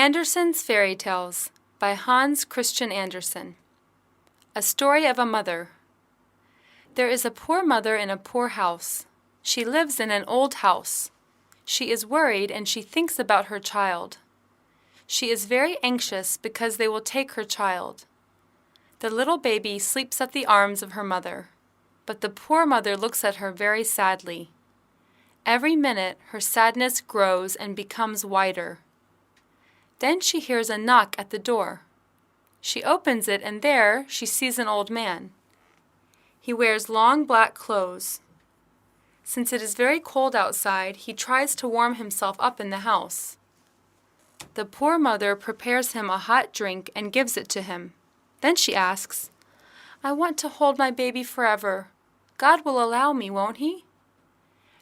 Andersen'S Fairy Tales by Hans Christian Andersen. A story of a mother. There is a poor mother in a poor house. She lives in an old house. She is worried and she thinks about her child. She is very anxious because they will take her child. The little baby sleeps at the arms of her mother, but the poor mother looks at her very sadly. Every minute her sadness grows and becomes wider. Then she hears a knock at the door. She opens it and there she sees an old man. He wears long black clothes. Since it is very cold outside, he tries to warm himself up in the house. The poor mother prepares him a hot drink and gives it to him. Then she asks, "I want to hold my baby forever. God will allow me, won't He?"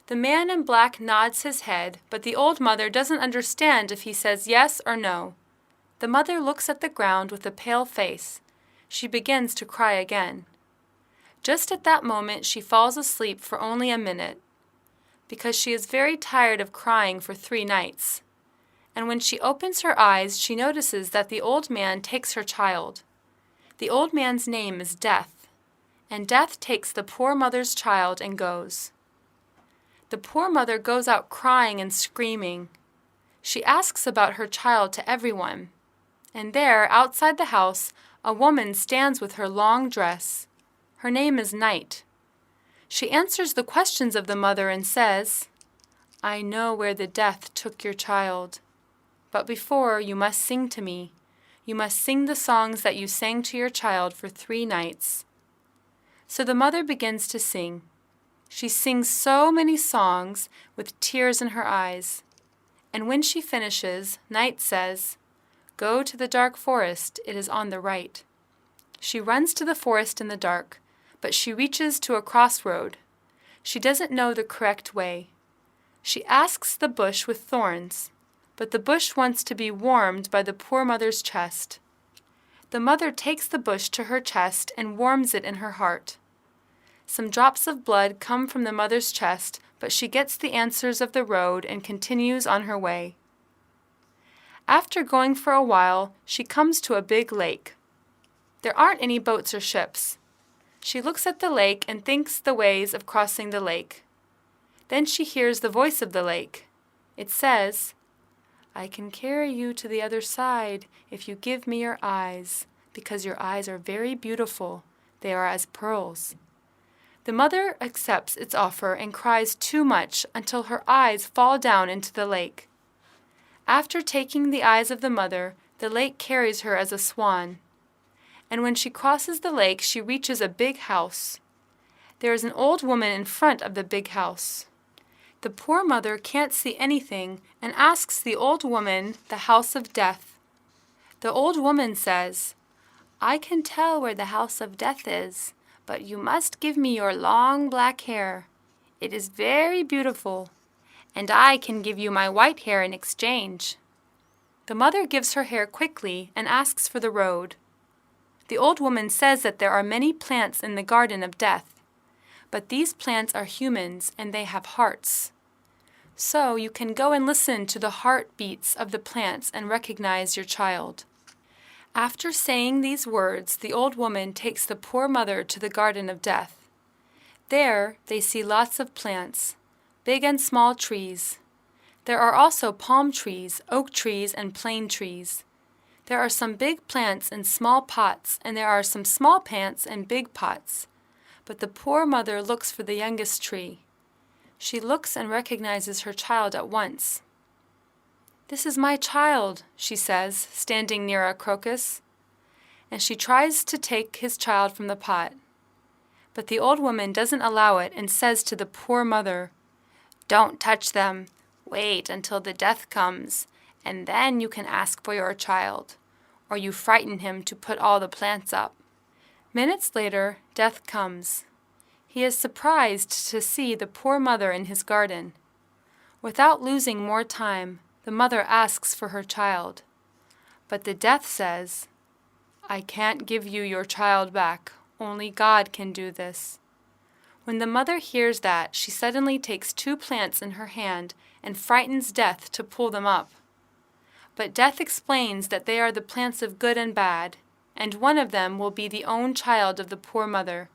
The man in black nods his head, but the old mother doesn't understand if he says yes or no. The mother looks at the ground with a pale face. She begins to cry again. Just at that moment she falls asleep for only a minute, because she is very tired of crying for 3 nights. And when she opens her eyes, she notices that the old man takes her child. The old man's name is Death, and Death takes the poor mother's child and goes. The poor mother goes out crying and screaming. She asks about her child to everyone, and there, outside the house, a woman stands with her long dress. Her name is Night. She answers the questions of the mother and says, "I know where the death took your child. But before, you must sing to me. You must sing the songs that you sang to your child for 3 nights. So the mother begins to sing. She sings so many songs with tears in her eyes. And when she finishes, Night says, "Go to the dark forest, it is on the right." She runs to the forest in the dark, but she reaches to a crossroad. She doesn't know the correct way. She asks the bush with thorns, but the bush wants to be warmed by the poor mother's chest. The mother takes the bush to her chest and warms it in her heart. Some drops of blood come from the mother's chest, but she gets the answers of the road and continues on her way. After going for a while, she comes to a big lake. There aren't any boats or ships. She looks at the lake and thinks the ways of crossing the lake. Then she hears the voice of the lake. It says, "I can carry you to the other side if you give me your eyes, because your eyes are very beautiful. They are as pearls." The mother accepts its offer and cries too much until her eyes fall down into the lake. After taking the eyes of the mother, the lake carries her as a swan. And when she crosses the lake, she reaches a big house. There is an old woman in front of the big house. The poor mother can't see anything and asks the old woman the house of death. The old woman says, "I can tell where the house of death is, but you must give me your long black hair. It is very beautiful, and I can give you my white hair in exchange." The mother gives her hair quickly and asks for the road. The old woman says that there are many plants in the garden of death, but these plants are humans and they have hearts. So you can go and listen to the heartbeats of the plants and recognize your child. After saying these words, the old woman takes the poor mother to the garden of death. There they see lots of plants, big and small trees. There are also palm trees, oak trees, and plane trees. There are some big plants in small pots, and there are some small plants in big pots. But the poor mother looks for the youngest tree. She looks and recognizes her child at once. "This is my child," she says, standing near a crocus. And she tries to take his child from the pot. But the old woman doesn't allow it and says to the poor mother, "Don't touch them. Wait until the death comes, and then you can ask for your child, or you frighten him to put all the plants up." Minutes later, Death comes. He is surprised to see the poor mother in his garden. Without losing more time, the mother asks for her child. But the Death says, "I can't give you your child back. Only God can do this." When the mother hears that, she suddenly takes 2 plants in her hand and frightens Death to pull them up. But Death explains that they are the plants of good and bad, and one of them will be the own child of the poor mother.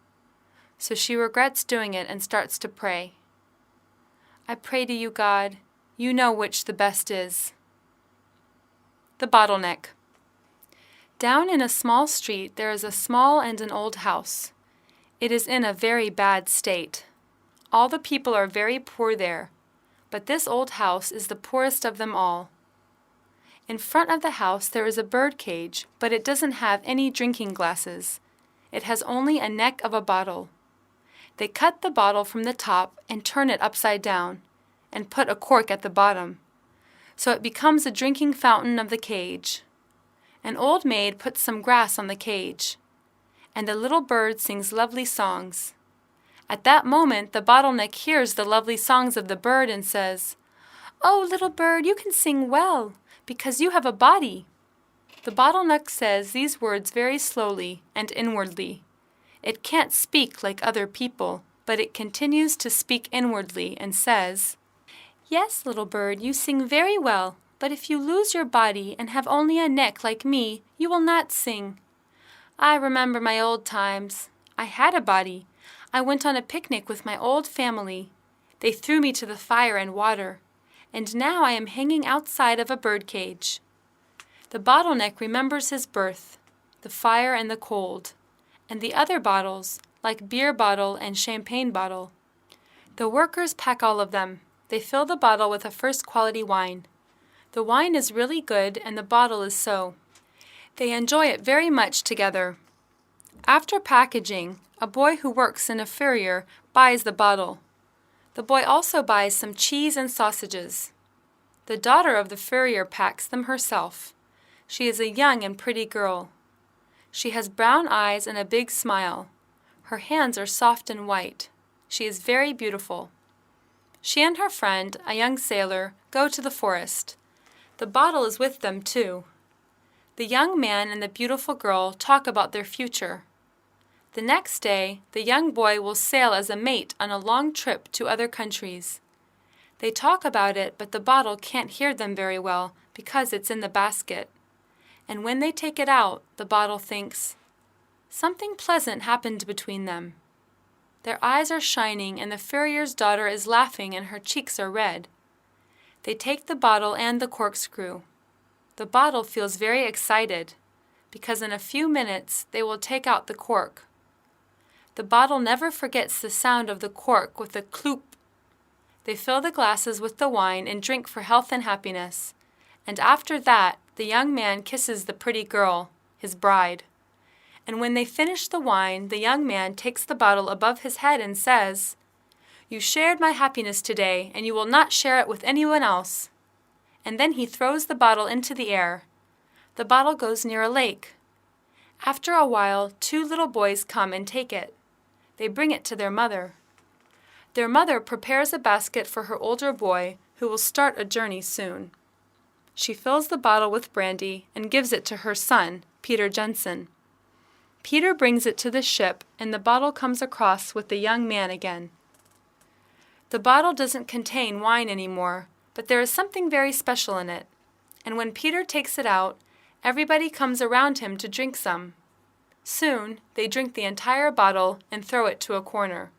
So she regrets doing it and starts to pray. I pray to you, God. You know which the best is. The bottleneck. Down in a small street there is a small and an old house. It is in a very bad state. All the people are very poor there, but this old house is the poorest of them all. In front of the house there is a bird cage, but it doesn't have any drinking glasses. It has only a neck of a bottle. They cut the bottle from the top and turn it upside down, and put a cork at the bottom, so it becomes a drinking fountain of the cage. An old maid puts some grass on the cage, and the little bird sings lovely songs. At that moment the bottleneck hears the lovely songs of the bird and says, "Oh, little bird, you can sing well, because you have a body." The bottleneck says these words very slowly and inwardly. It can't speak like other people, but it continues to speak inwardly and says, "Yes, little bird, you sing very well, but if you lose your body and have only a neck like me, you will not sing. I remember my old times. I had a body. I went on a picnic with my old family. They threw me to the fire and water, and now I am hanging outside of a bird cage." The bottleneck remembers his birth, the fire and the cold, and the other bottles, like beer bottle and champagne bottle. The workers pack all of them. They fill the bottle with a first-quality wine. The wine is really good and the bottle is so. They enjoy it very much together. After packaging, a boy who works in a furrier buys the bottle. The boy also buys some cheese and sausages. The daughter of the furrier packs them herself. She is a young and pretty girl. She has brown eyes and a big smile. Her hands are soft and white. She is very beautiful. She and her friend, a young sailor, go to the forest. The bottle is with them, too. The young man and the beautiful girl talk about their future. The next day, the young boy will sail as a mate on a long trip to other countries. They talk about it, but the bottle can't hear them very well because it's in the basket. And when they take it out, the bottle thinks, "Something pleasant happened between them." Their eyes are shining and the furrier's daughter is laughing and her cheeks are red. They take the bottle and the corkscrew. The bottle feels very excited because in a few minutes they will take out the cork. The bottle never forgets the sound of the cork with a cloop. They fill the glasses with the wine and drink for health and happiness, and after that the young man kisses the pretty girl, his bride. And when they finish the wine, the young man takes the bottle above his head and says, "You shared my happiness today, and you will not share it with anyone else." And then he throws the bottle into the air. The bottle goes near a lake. After a while, 2 little boys come and take it. They bring it to their mother. Their mother prepares a basket for her older boy, who will start a journey soon. She fills the bottle with brandy and gives it to her son, Peter Jensen. Peter brings it to the ship, and the bottle comes across with the young man again. The bottle doesn't contain wine anymore, but there is something very special in it, and when Peter takes it out, everybody comes around him to drink some. Soon, they drink the entire bottle and throw it to a corner.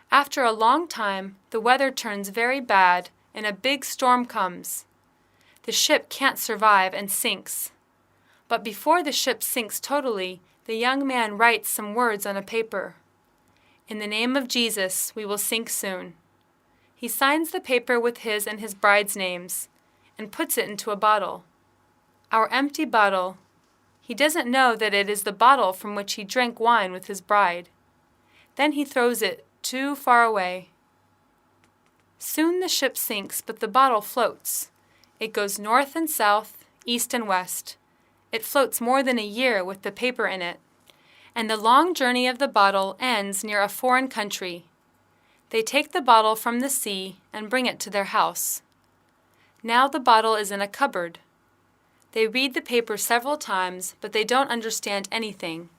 After a long time, the weather turns very bad, and a big storm comes. The ship can't survive and sinks. But before the ship sinks totally, the young man writes some words on a paper. "In the name of Jesus, we will sink soon." He signs the paper with his and his bride's names, and puts it into a bottle. Our empty bottle. He doesn't know that it is the bottle from which he drank wine with his bride. Then he throws it too far away. Soon the ship sinks, but the bottle floats. It goes north and south, east and west. It floats more than a year with the paper in it. And the long journey of the bottle ends near a foreign country. They take the bottle from the sea and bring it to their house. Now the bottle is in a cupboard. They read the paper several times, but they don't understand anything.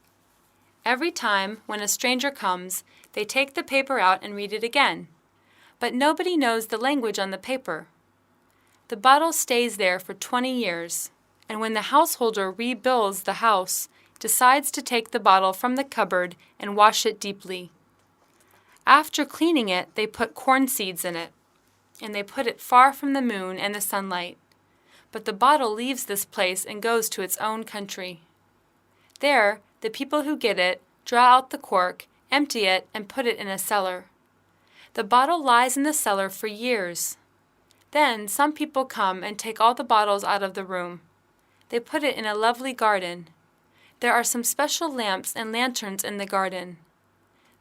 Every time, when a stranger comes, they take the paper out and read it again. But nobody knows the language on the paper. The bottle stays there for 20 years, and when the householder rebuilds the house, decides to take the bottle from the cupboard and wash it deeply. After cleaning it, they put corn seeds in it, and they put it far from the moon and the sunlight. But the bottle leaves this place and goes to its own country. There, the people who get it draw out the cork, empty it, and put it in a cellar. The bottle lies in the cellar for years. Then some people come and take all the bottles out of the room. They put it in a lovely garden. There are some special lamps and lanterns in the garden.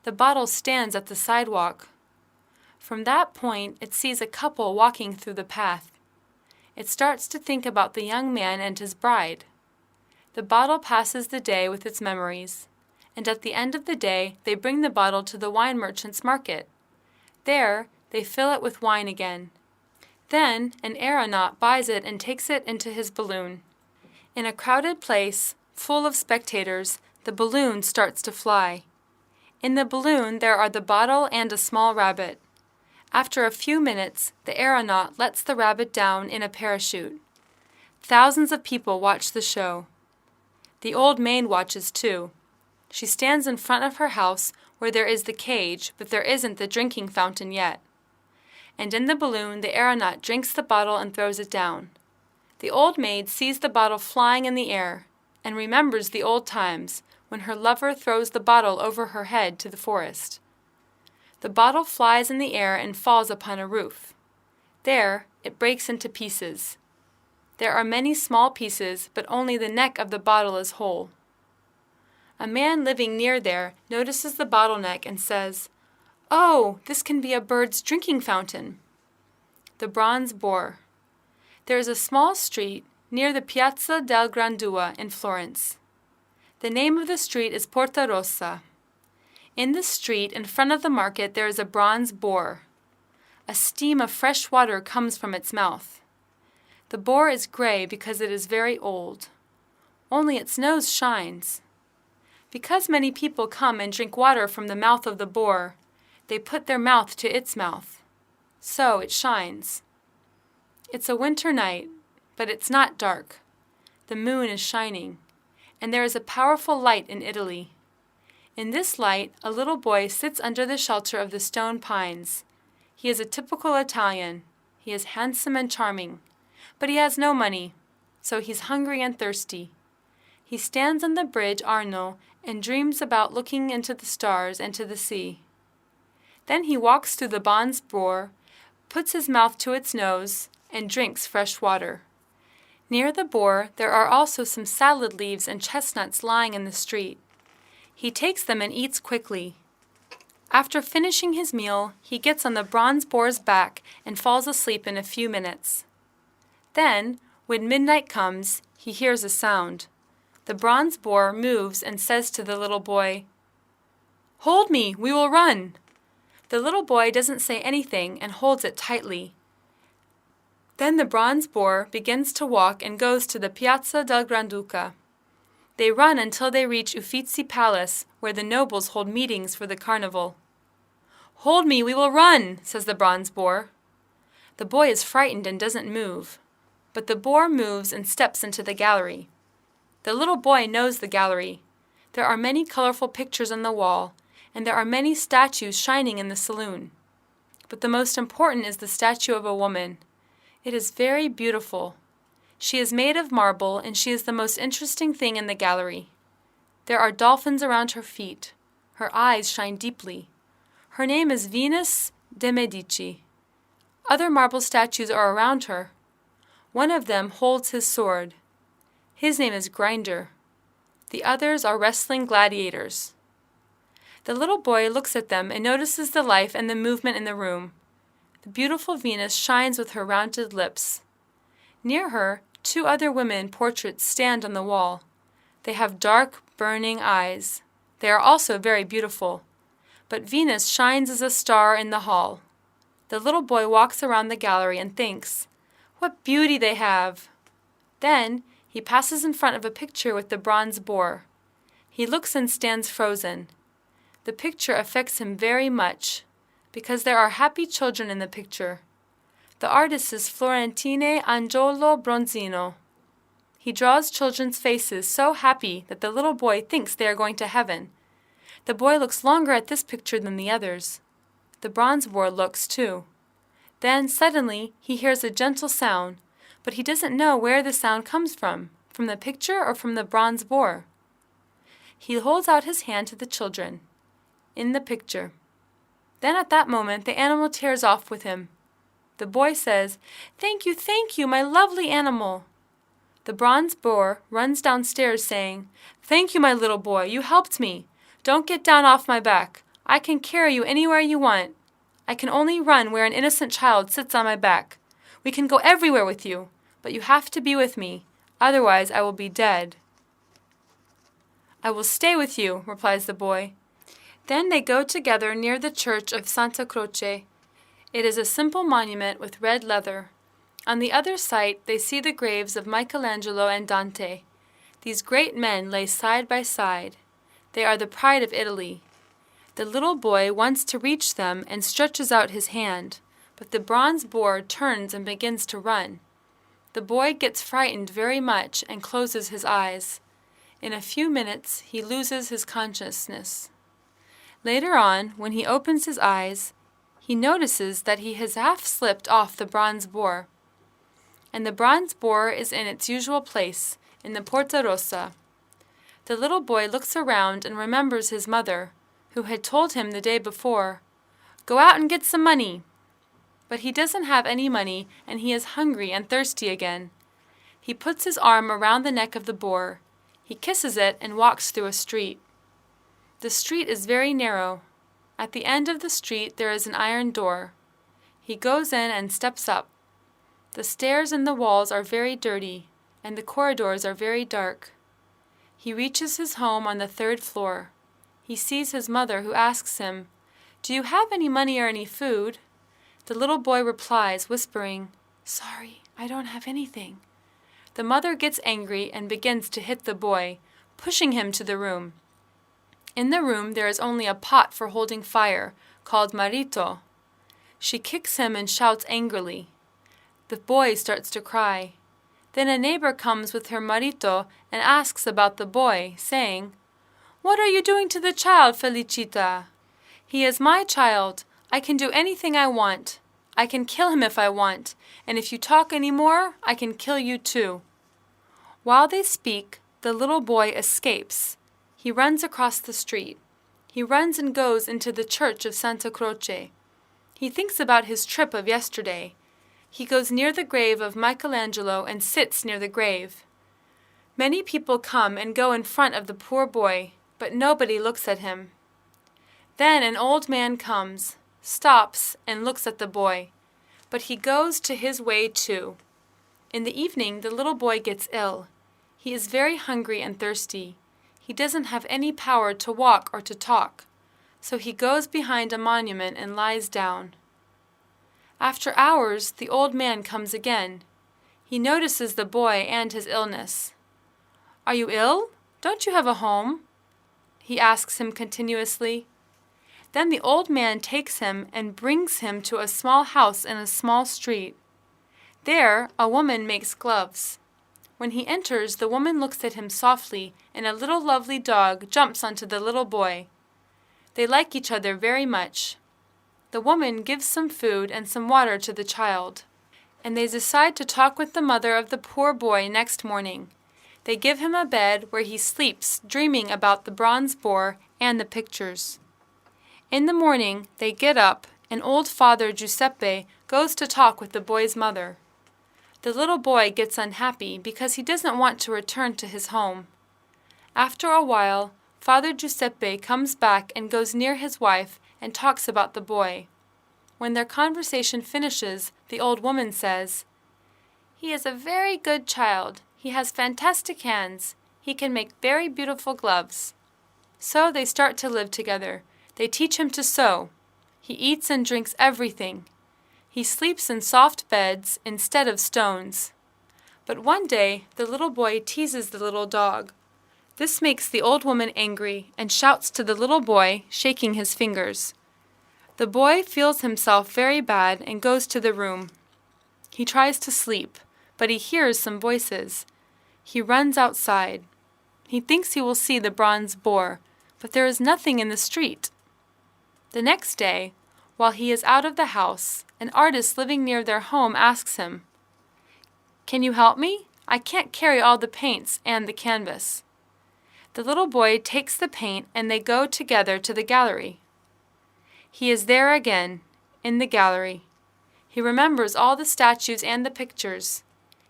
The bottle stands at the sidewalk. From that point, it sees a couple walking through the path. It starts to think about the young man and his bride. The bottle passes the day with its memories, and at the end of the day, they bring the bottle to the wine merchant's market. There, they fill it with wine again. Then, an aeronaut buys it and takes it into his balloon. In a crowded place, full of spectators, the balloon starts to fly. In the balloon, there are the bottle and a small rabbit. After a few minutes, the aeronaut lets the rabbit down in a parachute. Thousands of people watch the show. The old maid watches too. She stands in front of her house where there is the cage, but there isn't the drinking fountain yet. And in the balloon, the aeronaut drinks the bottle and throws it down. The old maid sees the bottle flying in the air and remembers the old times when her lover throws the bottle over her head to the forest. The bottle flies in the air and falls upon a roof. There, it breaks into pieces. There are many small pieces, but only the neck of the bottle is whole. A man living near there notices the bottleneck and says, "Oh, this can be a bird's drinking fountain." The bronze boar. There is a small street near the Piazza del Grandua in Florence. The name of the street is Porta Rossa. In the street in front of the market there is a bronze boar. A steam of fresh water comes from its mouth. The boar is gray because it is very old. Only its nose shines. Because many people come and drink water from the mouth of the boar, they put their mouth to its mouth. So it shines. It's a winter night, but it's not dark. The moon is shining, and there is a powerful light in Italy. In this light, a little boy sits under the shelter of the stone pines. He is a typical Italian. He is handsome and charming, but he has no money, so he's hungry and thirsty. He stands on the bridge Arno and dreams about looking into the stars and to the sea. Then he walks to the bronze boar, puts his mouth to its nose, and drinks fresh water. Near the boar, there are also some salad leaves and chestnuts lying in the street. He takes them and eats quickly. After finishing his meal, he gets on the bronze boar's back and falls asleep in a few minutes. Then, when midnight comes, he hears a sound. The bronze boar moves and says to the little boy, "Hold me, we will run." The little boy doesn't say anything and holds it tightly. Then the bronze boar begins to walk and goes to the Piazza del Granduca. They run until they reach Uffizi Palace, where the nobles hold meetings for the carnival. "Hold me, we will run," says the bronze boar. The boy is frightened and doesn't move, but the boar moves and steps into the gallery. The little boy knows the gallery. There are many colorful pictures on the wall, and there are many statues shining in the saloon. But the most important is the statue of a woman. It is very beautiful. She is made of marble, and she is the most interesting thing in the gallery. There are dolphins around her feet. Her eyes shine deeply. Her name is Venus de Medici. Other marble statues are around her. One of them holds his sword. His name is Grinder. The others are wrestling gladiators. The little boy looks at them and notices the life and the movement in the room. The beautiful Venus shines with her rounded lips. Near her, 2 other women portraits stand on the wall. They have dark, burning eyes. They are also very beautiful. But Venus shines as a star in the hall. The little boy walks around the gallery and thinks, "What beauty they have!" Then he passes in front of a picture with the bronze boar. He looks and stands frozen. The picture affects him very much, because there are happy children in the picture. The artist is Florentine Angiolo Bronzino. He draws children's faces so happy that the little boy thinks they are going to heaven. The boy looks longer at this picture than the others. The bronze boar looks too. Then suddenly he hears a gentle sound, but he doesn't know where the sound comes from the picture or from the bronze boar. He holds out his hand to the children. In the picture. Then at that moment the animal tears off with him. The boy says, thank you, my lovely animal." The bronze boar runs downstairs saying, "Thank you, my little boy, you helped me. Don't get down off my back. I can carry you anywhere you want. I can only run where an innocent child sits on my back. We can go everywhere with you, but you have to be with me, otherwise I will be dead." "I will stay with you," replies the boy. Then they go together near the church of Santa Croce. It is a simple monument with red leather. On the other side they see the graves of Michelangelo and Dante. These great men lay side by side. They are the pride of Italy. The little boy wants to reach them and stretches out his hand, but the bronze boar turns and begins to run. The boy gets frightened very much and closes his eyes. In a few minutes he loses his consciousness. Later on, when he opens his eyes, he notices that he has half slipped off the bronze boar. And the bronze boar is in its usual place, in the Porta Rossa. The little boy looks around and remembers his mother, who had told him the day before, "Go out and get some money." But he doesn't have any money, and he is hungry and thirsty again. He puts his arm around the neck of the boar. He kisses it and walks through a street. The street is very narrow. At the end of the street there is an iron door. He goes in and steps up. The stairs and the walls are very dirty, and the corridors are very dark. He reaches his home on the 3rd floor. He sees his mother, who asks him, "Do you have any money or any food?" The little boy replies, whispering, "Sorry, I don't have anything." The mother gets angry and begins to hit the boy, pushing him to the room. In the room there is only a pot for holding fire, called marito. She kicks him and shouts angrily. The boy starts to cry. Then a neighbor comes with her marito and asks about the boy, saying, "What are you doing to the child, Felicita? He is my child. I can do anything I want. I can kill him if I want, and if you talk any more, I can kill you too." While they speak, the little boy escapes. He runs across the street. He runs and goes into the church of Santa Croce. He thinks about his trip of yesterday. He goes near the grave of Michelangelo and sits near the grave. Many people come and go in front of the poor boy, but nobody looks at him. Then an old man comes, stops, and looks at the boy, but he goes to his way too. In the evening the little boy gets ill. He is very hungry and thirsty. He doesn't have any power to walk or to talk, so he goes behind a monument and lies down. After hours, the old man comes again. He notices the boy and his illness. "Are you ill? Don't you have a home?" he asks him continuously. Then the old man takes him and brings him to a small house in a small street. There, a woman makes gloves. When he enters, the woman looks at him softly, and a little lovely dog jumps onto the little boy. They like each other very much. The woman gives some food and some water to the child, and they decide to talk with the mother of the poor boy next morning. They give him a bed where he sleeps, dreaming about the bronze boar and the pictures. In the morning, they get up, and old Father Giuseppe goes to talk with the boy's mother. The little boy gets unhappy because he doesn't want to return to his home. After a while, Father Giuseppe comes back and goes near his wife and talks about the boy. When their conversation finishes, the old woman says, "He is a very good child. He has fantastic hands. He can make very beautiful gloves." So they start to live together. They teach him to sew. He eats and drinks everything. He sleeps in soft beds instead of stones. But one day, the little boy teases the little dog. This makes the old woman angry and shouts to the little boy, shaking his fingers. The boy feels himself very bad and goes to the room. He tries to sleep, but he hears some voices. He runs outside. He thinks he will see the bronze boar, but there is nothing in the street. The next day, while he is out of the house, an artist living near their home asks him, "Can you help me? I can't carry all the paints and the canvas." The little boy takes the paint and they go together to the gallery. He is there again, in the gallery. He remembers all the statues and the pictures.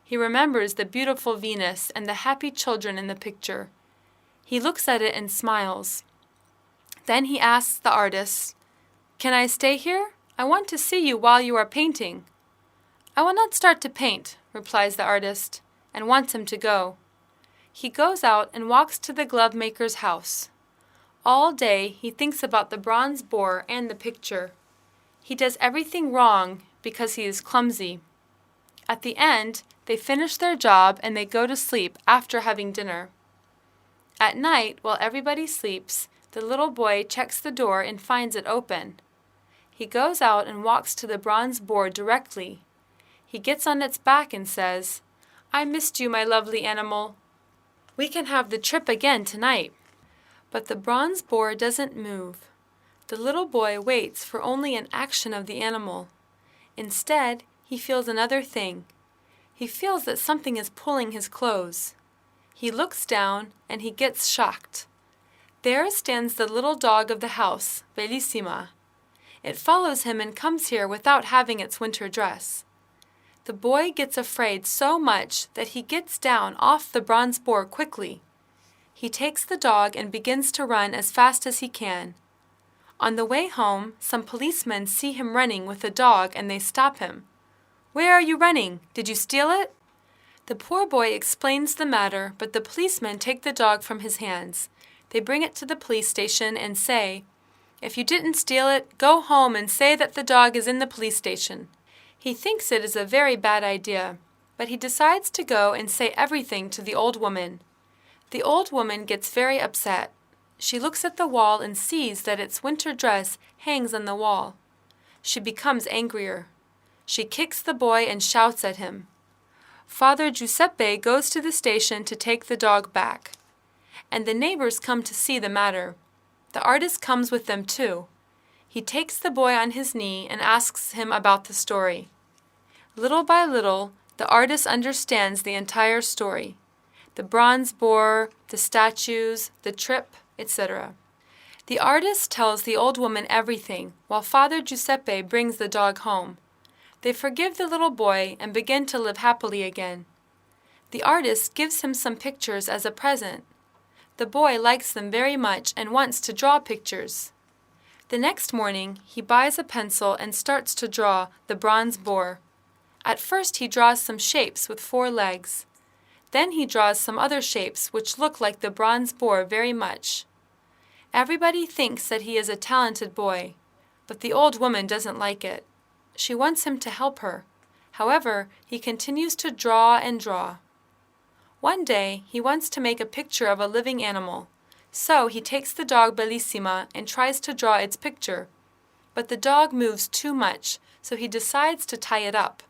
He remembers the beautiful Venus and the happy children in the picture. He looks at it and smiles. Then he asks the artist, "Can I stay here? I want to see you while you are painting." "I will not start to paint," replies the artist, and wants him to go. He goes out and walks to the glove maker's house. All day he thinks about the bronze boar and the picture. He does everything wrong because he is clumsy. At the end, they finish their job and they go to sleep after having dinner. At night, while everybody sleeps, the little boy checks the door and finds it open. He goes out and walks to the bronze boar directly. He gets on its back and says, "I missed you, my lovely animal. We can have the trip again tonight." But the bronze boar doesn't move. The little boy waits for only an action of the animal. Instead, he feels another thing. He feels that something is pulling his clothes. He looks down and he gets shocked. There stands the little dog of the house, Bellissima. It follows him and comes here without having its winter dress. The boy gets afraid so much that he gets down off the bronze boar quickly. He takes the dog and begins to run as fast as he can. On the way home, some policemen see him running with the dog and they stop him. "Where are you running? Did you steal it?" The poor boy explains the matter, but the policemen take the dog from his hands. They bring it to the police station and say, "If you didn't steal it, go home and say that the dog is in the police station." He thinks it is a very bad idea, but he decides to go and say everything to the old woman. The old woman gets very upset. She looks at the wall and sees that its winter dress hangs on the wall. She becomes angrier. She kicks the boy and shouts at him. Father Giuseppe goes to the station to take the dog back, and the neighbors come to see the matter. The artist comes with them too. He takes the boy on his knee and asks him about the story. Little by little, the artist understands the entire story. The bronze boar, the statues, the trip, etc. The artist tells the old woman everything, while Father Giuseppe brings the dog home. They forgive the little boy and begin to live happily again. The artist gives him some pictures as a present. The boy likes them very much and wants to draw pictures. The next morning, he buys a pencil and starts to draw the bronze boar. At first he draws some shapes with 4 legs. Then he draws some other shapes which look like the bronze boar very much. Everybody thinks that he is a talented boy, but the old woman doesn't like it. She wants him to help her. However, he continues to draw and draw. One day, he wants to make a picture of a living animal, so he takes the dog Bellissima and tries to draw its picture. But the dog moves too much, so he decides to tie it up.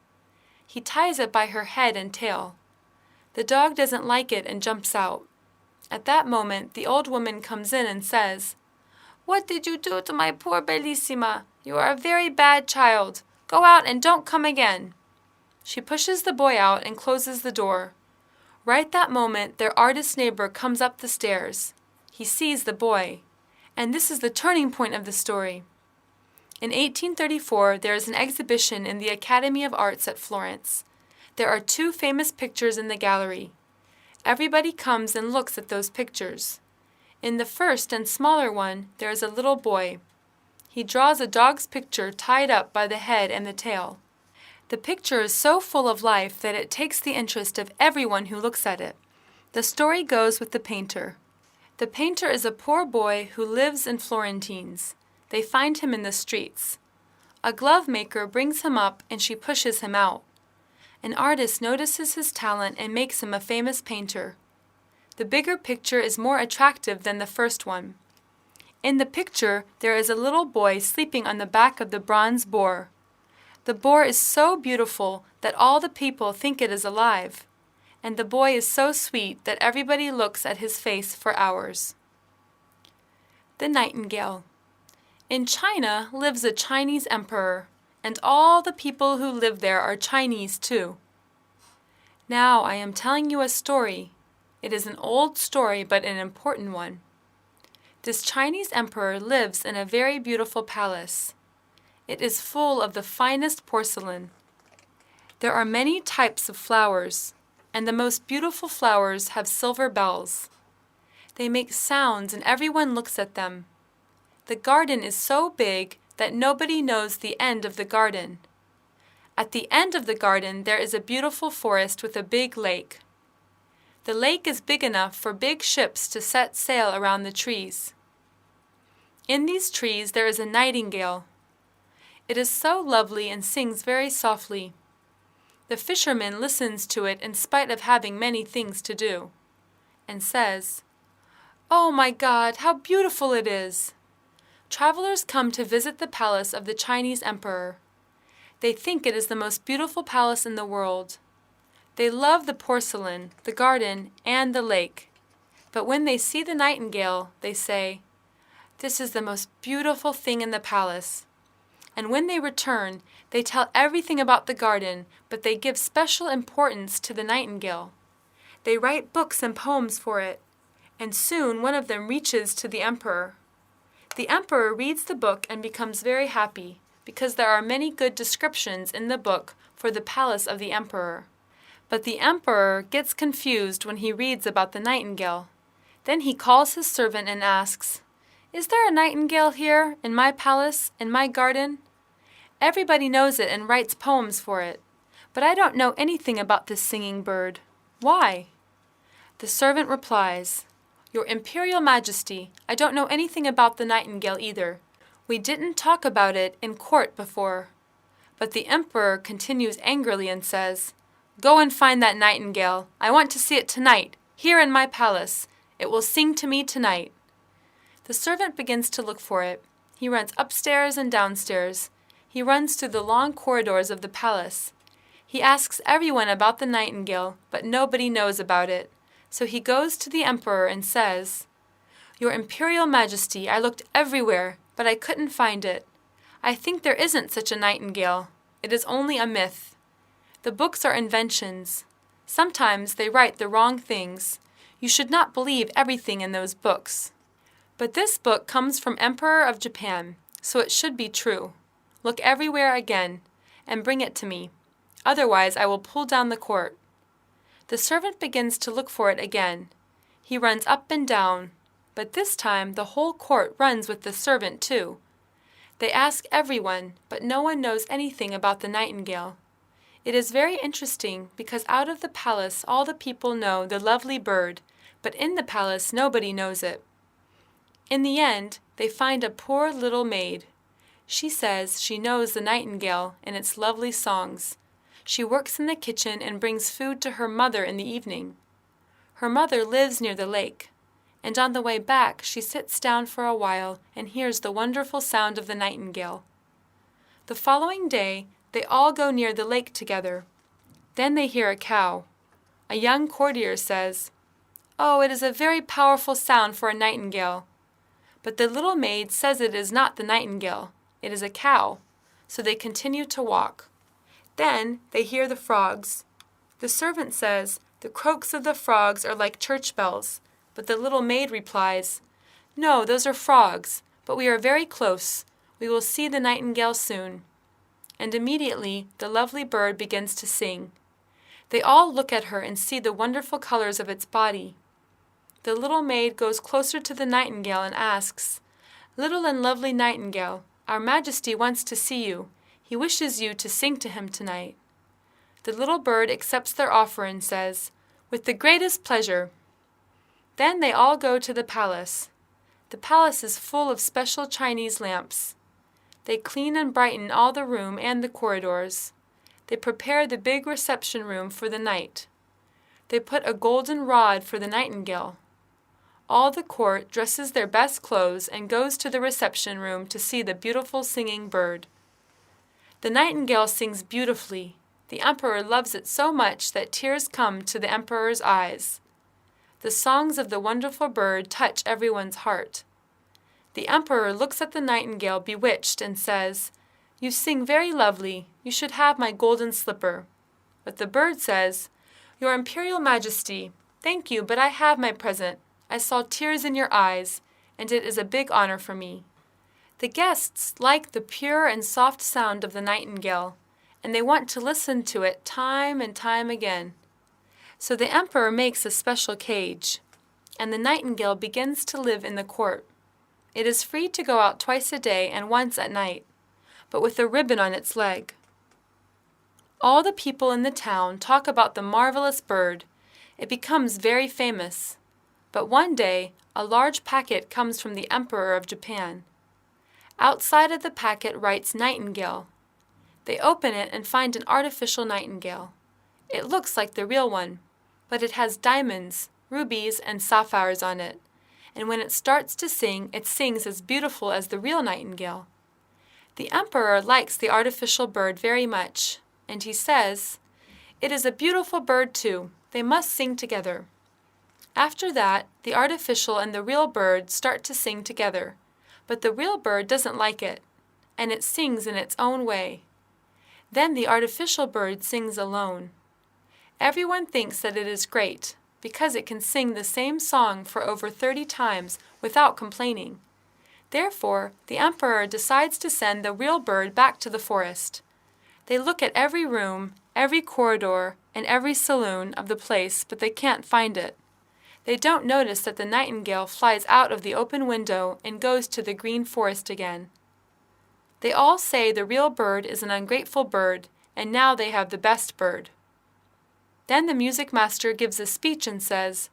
He ties it by her head and tail. The dog doesn't like it and jumps out. At that moment, the old woman comes in and says, "What did you do to my poor Bellissima? You are a very bad child. Go out and don't come again." She pushes the boy out and closes the door. Right that moment, their artist neighbor comes up the stairs. He sees the boy. And this is the turning point of the story. In 1834, there is an exhibition in the Academy of Arts at Florence. There are 2 famous pictures in the gallery. Everybody comes and looks at those pictures. In the first and smaller one, there is a little boy. He draws a dog's picture tied up by the head and the tail. The picture is so full of life that it takes the interest of everyone who looks at it. The story goes with the painter. The painter is a poor boy who lives in Florentines. They find him in the streets. A glove maker brings him up and she pushes him out. An artist notices his talent and makes him a famous painter. The bigger picture is more attractive than the first one. In the picture, there is a little boy sleeping on the back of the bronze boar. The boar is so beautiful that all the people think it is alive, and the boy is so sweet that everybody looks at his face for hours. The Nightingale. In China lives a Chinese emperor, and all the people who live there are Chinese too. Now I am telling you a story. It is an old story, but an important one. This Chinese emperor lives in a very beautiful palace. It is full of the finest porcelain. There are many types of flowers, and the most beautiful flowers have silver bells. They make sounds and everyone looks at them. The garden is so big that nobody knows the end of the garden. At the end of the garden there is a beautiful forest with a big lake. The lake is big enough for big ships to set sail around the trees. In these trees there is a nightingale. It is so lovely and sings very softly. The fisherman listens to it in spite of having many things to do, and says, "Oh my God, how beautiful it is!" Travelers come to visit the palace of the Chinese emperor. They think it is the most beautiful palace in the world. They love the porcelain, the garden, and the lake. But when they see the nightingale, they say, "This is the most beautiful thing in the palace." And when they return, they tell everything about the garden, but they give special importance to the nightingale. They write books and poems for it, and soon one of them reaches to the emperor. The emperor reads the book and becomes very happy, because there are many good descriptions in the book for the palace of the emperor. But the emperor gets confused when he reads about the nightingale. Then he calls his servant and asks, "Is there a nightingale here, in my palace, in my garden?" Everybody knows it and writes poems for it, but I don't know anything about this singing bird. Why? The servant replies, "Your Imperial Majesty, I don't know anything about the nightingale either. We didn't talk about it in court before." But the emperor continues angrily and says, "Go and find that nightingale. I want to see it tonight, here in my palace. It will sing to me tonight." The servant begins to look for it. He runs upstairs and downstairs. He runs through the long corridors of the palace. He asks everyone about the nightingale, but nobody knows about it. So he goes to the emperor and says, "Your Imperial Majesty, I looked everywhere, but I couldn't find it. I think there isn't such a nightingale. It is only a myth. The books are inventions. Sometimes they write the wrong things. You should not believe everything in those books. But this book comes from Emperor of Japan, so it should be true. Look everywhere again, and bring it to me. Otherwise I will pull down the court." The servant begins to look for it again. He runs up and down, but this time the whole court runs with the servant too. They ask everyone, but no one knows anything about the nightingale. It is very interesting because out of the palace all the people know the lovely bird, but in the palace nobody knows it. In the end, they find a poor little maid. She says she knows the nightingale and its lovely songs. She works in the kitchen and brings food to her mother in the evening. Her mother lives near the lake, and on the way back she sits down for a while and hears the wonderful sound of the nightingale. The following day, they all go near the lake together. Then they hear a cow. A young courtier says, "Oh, it is a very powerful sound for a nightingale." But the little maid says it is not the nightingale. It is a cow, so they continue to walk. Then they hear the frogs. The servant says, "The croaks of the frogs are like church bells," but the little maid replies, "No, those are frogs, but we are very close. We will see the nightingale soon." And immediately the lovely bird begins to sing. They all look at her and see the wonderful colors of its body. The little maid goes closer to the nightingale and asks, "Little and lovely nightingale, our Majesty wants to see you. He wishes you to sing to him tonight." The little bird accepts their offer and says, "With the greatest pleasure." Then they all go to the palace. The palace is full of special Chinese lamps. They clean and brighten all the room and the corridors. They prepare the big reception room for the night. They put a golden rod for the nightingale. All the court dresses their best clothes and goes to the reception room to see the beautiful singing bird. The nightingale sings beautifully. The emperor loves it so much that tears come to the emperor's eyes. The songs of the wonderful bird touch everyone's heart. The emperor looks at the nightingale bewitched and says, "You sing very lovely. You should have my golden slipper." But the bird says, "Your Imperial Majesty, thank you, but I have my present. I saw tears in your eyes, and it is a big honor for me." The guests like the pure and soft sound of the nightingale, and they want to listen to it time and time again. So the emperor makes a special cage, and the nightingale begins to live in the court. It is free to go out twice a day and once at night, but with a ribbon on its leg. All the people in the town talk about the marvelous bird. It becomes very famous. But one day, a large packet comes from the Emperor of Japan. Outside of the packet writes "Nightingale." They open it and find an artificial nightingale. It looks like the real one, but it has diamonds, rubies, and sapphires on it, and when it starts to sing, it sings as beautiful as the real nightingale. The emperor likes the artificial bird very much, and he says, "It is a beautiful bird too. They must sing together." After that, the artificial and the real bird start to sing together, but the real bird doesn't like it, and it sings in its own way. Then the artificial bird sings alone. Everyone thinks that it is great, because it can sing the same song for over 30 times without complaining. Therefore, the emperor decides to send the real bird back to the forest. They look at every room, every corridor, and every saloon of the place, but they can't find it. They don't notice that the nightingale flies out of the open window and goes to the green forest again. They all say the real bird is an ungrateful bird, and now they have the best bird. Then the music master gives a speech and says,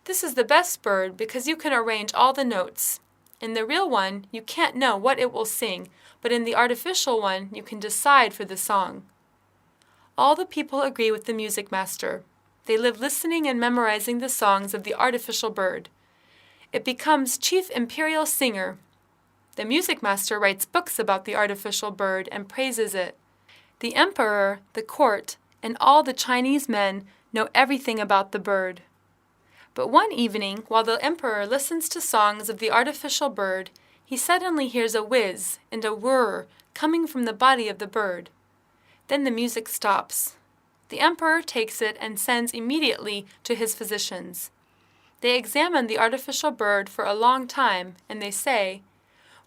"This is the best bird because you can arrange all the notes. In the real one, you can't know what it will sing, but in the artificial one, you can decide for the song." All the people agree with the music master. They live listening and memorizing the songs of the artificial bird. It becomes chief imperial singer. The music master writes books about the artificial bird and praises it. The emperor, the court, and all the Chinese men know everything about the bird. But one evening, while the emperor listens to songs of the artificial bird, he suddenly hears a whiz and a whir coming from the body of the bird. Then the music stops. The emperor takes it and sends immediately to his physicians. They examine the artificial bird for a long time, and they say,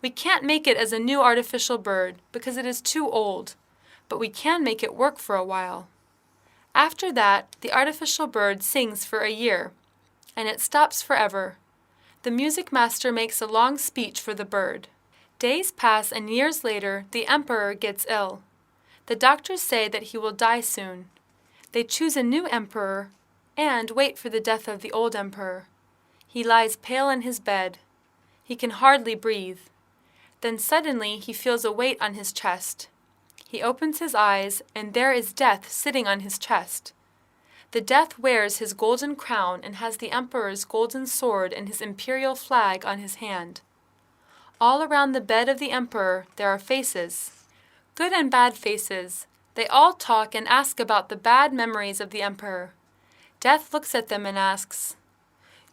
"We can't make it as a new artificial bird because it is too old, but we can make it work for a while." After that, the artificial bird sings for a year, and it stops forever. The music master makes a long speech for the bird. Days pass, and years later, the emperor gets ill. The doctors say that he will die soon. They choose a new emperor and wait for the death of the old emperor. He lies pale in his bed. He can hardly breathe. Then suddenly he feels a weight on his chest. He opens his eyes, and there is Death sitting on his chest. The Death wears his golden crown and has the emperor's golden sword and his imperial flag on his hand. All around the bed of the emperor there are faces, good and bad faces. They all talk and ask about the bad memories of the emperor. Death looks at them and asks,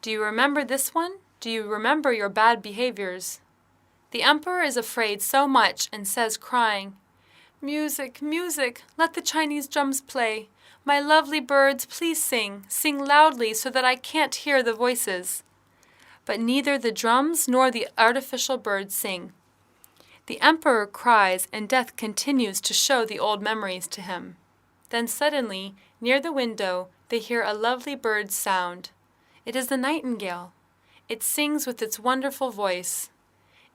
"Do you remember this one? Do you remember your bad behaviors?" The emperor is afraid so much and says, crying, "Music, music, let the Chinese drums play. My lovely birds, please sing, sing loudly so that I can't hear the voices." But neither the drums nor the artificial birds sing. The emperor cries, and Death continues to show the old memories to him. Then suddenly, near the window, they hear a lovely bird's sound. It is the nightingale. It sings with its wonderful voice.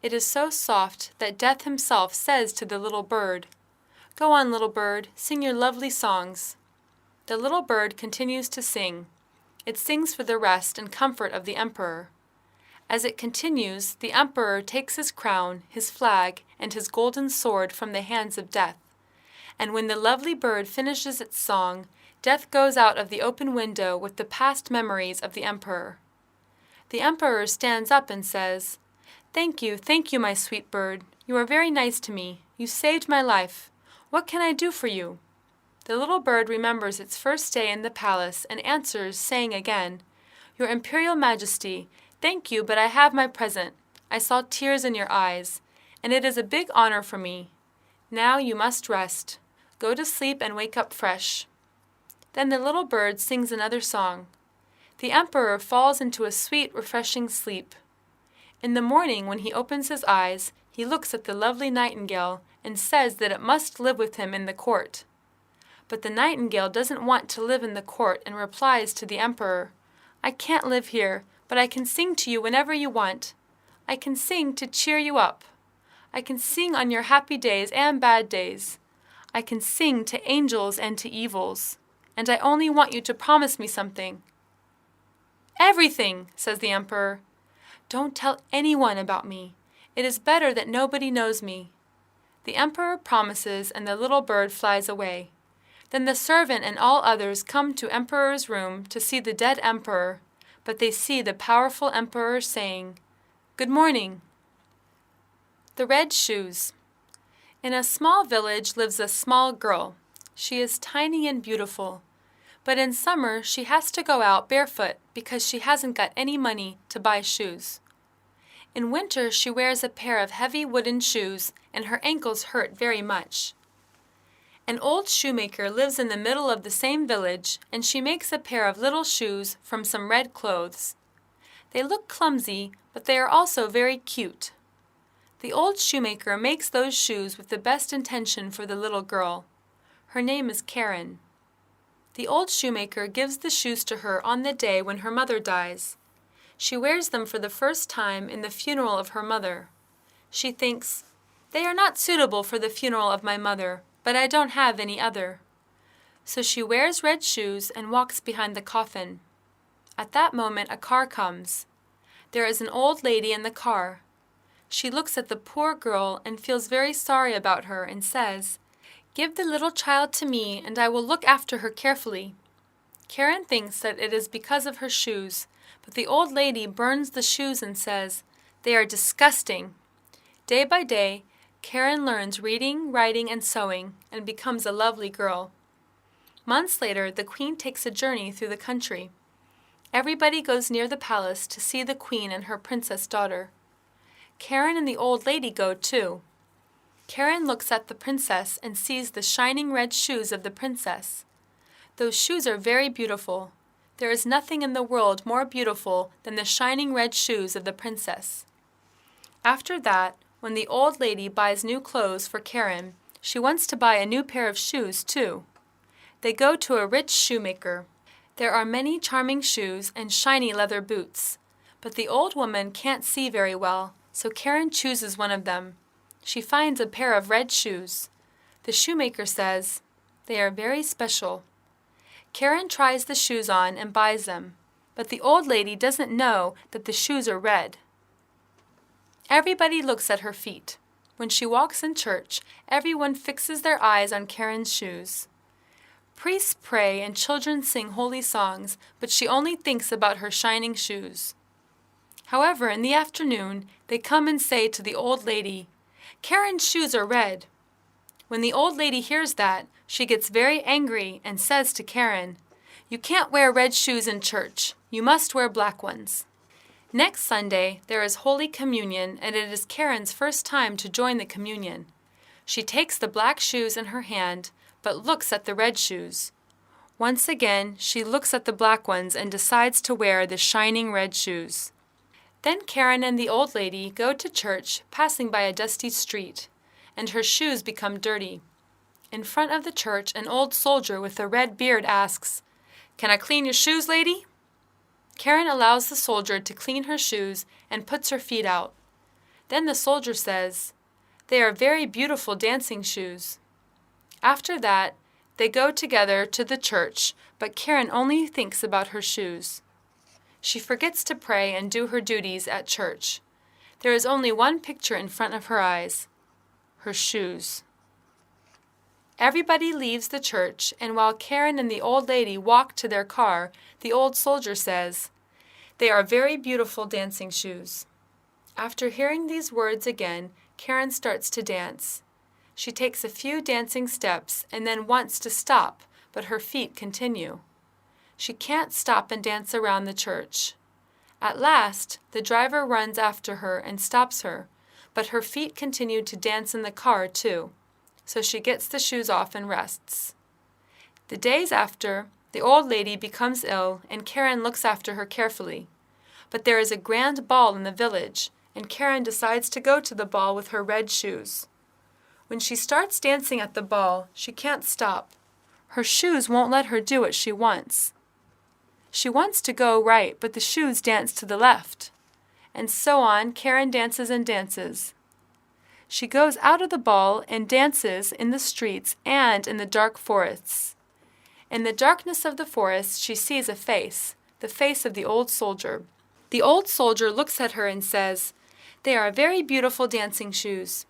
It is so soft that Death himself says to the little bird, "Go on, little bird, sing your lovely songs." The little bird continues to sing. It sings for the rest and comfort of the emperor. As it continues, the emperor takes his crown, his flag, and his golden sword from the hands of Death. And when the lovely bird finishes its song, Death goes out of the open window with the past memories of the emperor. The emperor stands up and says, thank you, my sweet bird. You are very nice to me. You saved my life. What can I do for you?" The little bird remembers its first day in the palace and answers, saying again, "Your Imperial Majesty, thank you, but I have my present. I saw tears in your eyes, and it is a big honor for me. Now you must rest. Go to sleep and wake up fresh." Then the little bird sings another song. The emperor falls into a sweet, refreshing sleep. In the morning, when he opens his eyes, he looks at the lovely nightingale and says that it must live with him in the court. But the nightingale doesn't want to live in the court and replies to the emperor, "I can't live here, but I can sing to you whenever you want. I can sing to cheer you up. I can sing on your happy days and bad days. I can sing to angels and to evils. And I only want you to promise me something." "Everything," says the emperor. "Don't tell anyone about me. It is better that nobody knows me." The emperor promises, and the little bird flies away. Then the servant and all others come to emperor's room to see the dead emperor, but they see the powerful emperor saying, "Good morning." The Red Shoes. In a small village lives a small girl. She is tiny and beautiful, but in summer she has to go out barefoot because she hasn't got any money to buy shoes. In winter she wears a pair of heavy wooden shoes, and her ankles hurt very much. An old shoemaker lives in the middle of the same village, and she makes a pair of little shoes from some red clothes. They look clumsy, but they are also very cute. The old shoemaker makes those shoes with the best intention for the little girl. Her name is Karen. The old shoemaker gives the shoes to her on the day when her mother dies. She wears them for the first time in the funeral of her mother. She thinks, "They are not suitable for the funeral of my mother, but I don't have any other." So she wears red shoes and walks behind the coffin. At that moment a car comes. There is an old lady in the car. She looks at the poor girl and feels very sorry about her and says, "Give the little child to me and I will look after her carefully." Karen thinks that it is because of her shoes, but the old lady burns the shoes and says, "They are disgusting." Day by day, Karen learns reading, writing, and sewing, and becomes a lovely girl. Months later, the queen takes a journey through the country. Everybody goes near the palace to see the queen and her princess daughter. Karen and the old lady go too. Karen looks at the princess and sees the shining red shoes of the princess. Those shoes are very beautiful. There is nothing in the world more beautiful than the shining red shoes of the princess. After that, when the old lady buys new clothes for Karen, she wants to buy a new pair of shoes too. They go to a rich shoemaker. There are many charming shoes and shiny leather boots, but the old woman can't see very well, so Karen chooses one of them. She finds a pair of red shoes. The shoemaker says, "They are very special." Karen tries the shoes on and buys them, but the old lady doesn't know that the shoes are red. Everybody looks at her feet. When she walks in church, everyone fixes their eyes on Karen's shoes. Priests pray and children sing holy songs, but she only thinks about her shining shoes. However, in the afternoon, they come and say to the old lady, "Karen's shoes are red." When the old lady hears that, she gets very angry and says to Karen, "You can't wear red shoes in church. You must wear black ones." Next Sunday, there is Holy Communion, and it is Karen's first time to join the communion. She takes the black shoes in her hand, but looks at the red shoes. Once again, she looks at the black ones and decides to wear the shining red shoes. Then Karen and the old lady go to church, passing by a dusty street, and her shoes become dirty. In front of the church, an old soldier with a red beard asks, "Can I clean your shoes, lady?" Karen allows the soldier to clean her shoes and puts her feet out. Then the soldier says, "They are very beautiful dancing shoes." After that, they go together to the church, but Karen only thinks about her shoes. She forgets to pray and do her duties at church. There is only one picture in front of her eyes, her shoes. Everybody leaves the church, and while Karen and the old lady walk to their car, the old soldier says, "They are very beautiful dancing shoes." After hearing these words again, Karen starts to dance. She takes a few dancing steps and then wants to stop, but her feet continue. She can't stop and dance around the church. At last, the driver runs after her and stops her, but her feet continue to dance in the car too, so she gets the shoes off and rests. The days after, the old lady becomes ill and Karen looks after her carefully. But there is a grand ball in the village, and Karen decides to go to the ball with her red shoes. When she starts dancing at the ball, she can't stop. Her shoes won't let her do what she wants. She wants to go right, but the shoes dance to the left. And so on, Karen dances and dances. She goes out of the ball and dances in the streets and in the dark forests. In the darkness of the forest, she sees a face, the face of the old soldier. The old soldier looks at her and says, "They are very beautiful dancing shoes."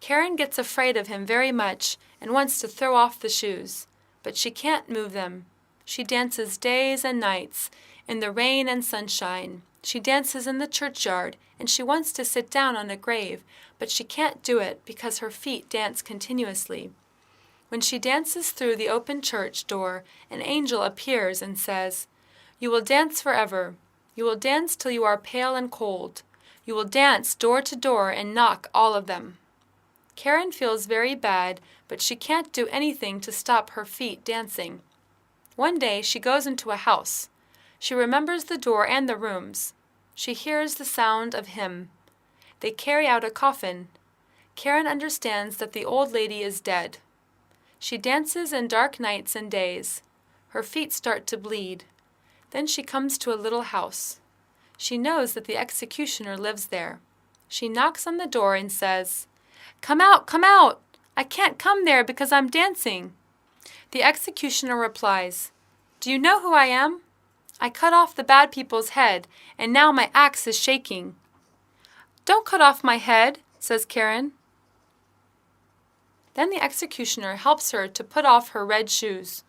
Karen gets afraid of him very much and wants to throw off the shoes, but she can't move them. She dances days and nights, in the rain and sunshine. She dances in the churchyard, and she wants to sit down on a grave, but she can't do it because her feet dance continuously. When she dances through the open church door, an angel appears and says, "You will dance forever. You will dance till you are pale and cold. You will dance door to door and knock all of them." Karen feels very bad, but she can't do anything to stop her feet dancing. One day she goes into a house. She remembers the door and the rooms. She hears the sound of hymn. They carry out a coffin. Karen understands that the old lady is dead. She dances in dark nights and days. Her feet start to bleed. Then she comes to a little house. She knows that the executioner lives there. She knocks on the door and says, "Come out, come out! I can't come there because I'm dancing." The executioner replies, "Do you know who I am? I cut off the bad people's head, and now my axe is shaking." "Don't cut off my head," says Karen. Then the executioner helps her to put off her red shoes.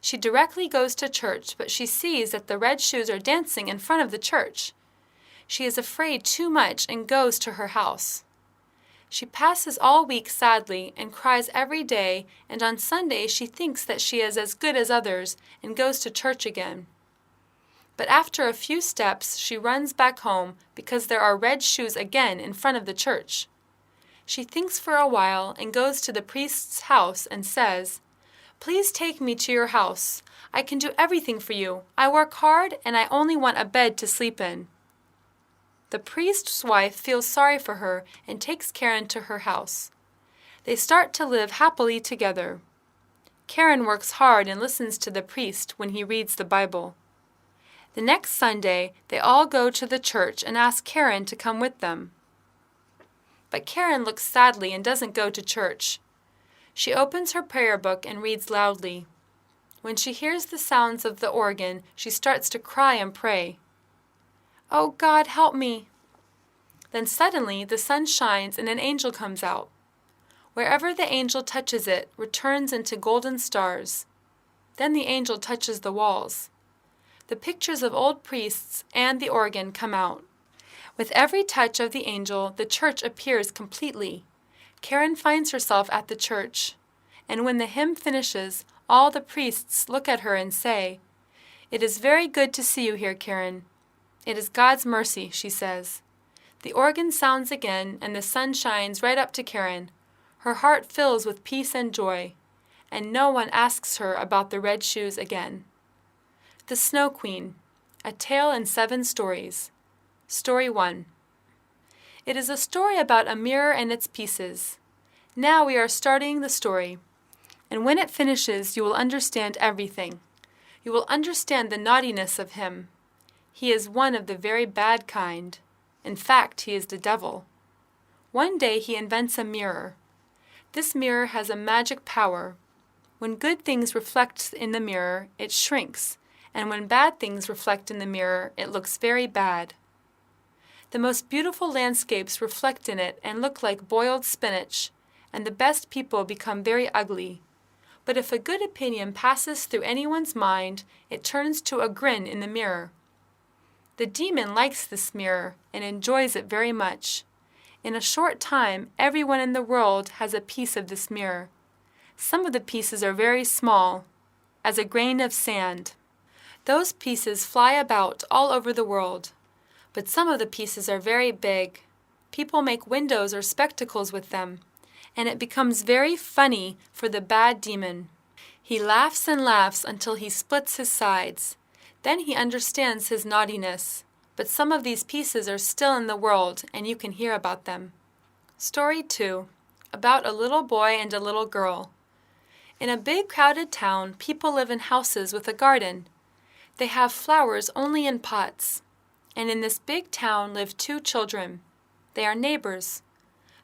She directly goes to church, but she sees that the red shoes are dancing in front of the church. She is afraid too much and goes to her house. She passes all week sadly and cries every day, and on Sunday she thinks that she is as good as others and goes to church again. But after a few steps she runs back home because there are red shoes again in front of the church. She thinks for a while and goes to the priest's house and says, "Please take me to your house. I can do everything for you. I work hard and I only want a bed to sleep in." The priest's wife feels sorry for her and takes Karen to her house. They start to live happily together. Karen works hard and listens to the priest when he reads the Bible. The next Sunday, they all go to the church and ask Karen to come with them. But Karen looks sadly and doesn't go to church. She opens her prayer book and reads loudly. When she hears the sounds of the organ, she starts to cry and pray. "Oh God, help me." Then suddenly the sun shines and an angel comes out. Wherever the angel touches it, returns into golden stars. Then the angel touches the walls. The pictures of old priests and the organ come out. With every touch of the angel, the church appears completely. Karen finds herself at the church, and when the hymn finishes, all the priests look at her and say, "It is very good to see you here, Karen." "It is God's mercy," she says. The organ sounds again, and the sun shines right up to Karen. Her heart fills with peace and joy, and no one asks her about the red shoes again. The Snow Queen, a tale in 7 stories. Story 1. It is a story about a mirror and its pieces. Now we are starting the story, and when it finishes you will understand everything. You will understand the naughtiness of him. He is one of the very bad kind. In fact, he is the devil. One day he invents a mirror. This mirror has a magic power. When good things reflect in the mirror, it shrinks, and when bad things reflect in the mirror, it looks very bad. The most beautiful landscapes reflect in it and look like boiled spinach, and the best people become very ugly. But if a good opinion passes through anyone's mind, it turns to a grin in the mirror. The demon likes this mirror and enjoys it very much. In a short time, everyone in the world has a piece of this mirror. Some of the pieces are very small, as a grain of sand. Those pieces fly about all over the world. But some of the pieces are very big. People make windows or spectacles with them, and it becomes very funny for the bad demon. He laughs and laughs until he splits his sides. Then he understands his naughtiness. But some of these pieces are still in the world, and you can hear about them. Story 2. About a little boy and a little girl. In a big crowded town, people live in houses with a garden. They have flowers only in pots. And in this big town live 2 children. They are neighbors.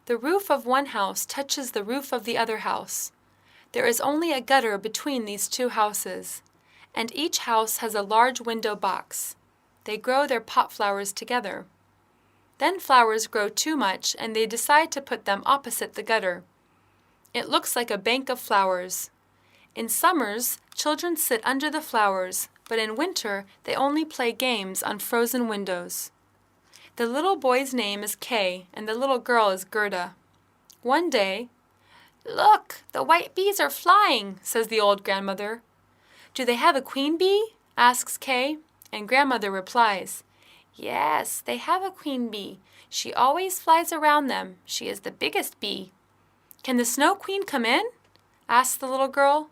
The roof of one house touches the roof of the other house. There is only a gutter between these 2 houses, and each house has a large window box. They grow their pot flowers together. Then flowers grow too much, and they decide to put them opposite the gutter. It looks like a bank of flowers. In summers, children sit under the flowers, but in winter they only play games on frozen windows. The little boy's name is Kay, and the little girl is Gerda. One day, "Look, the white bees are flying," says the old grandmother. "Do they have a queen bee?" asks Kay, and grandmother replies, "Yes, they have a queen bee. She always flies around them. She is the biggest bee." "Can the snow queen come in?" asks the little girl.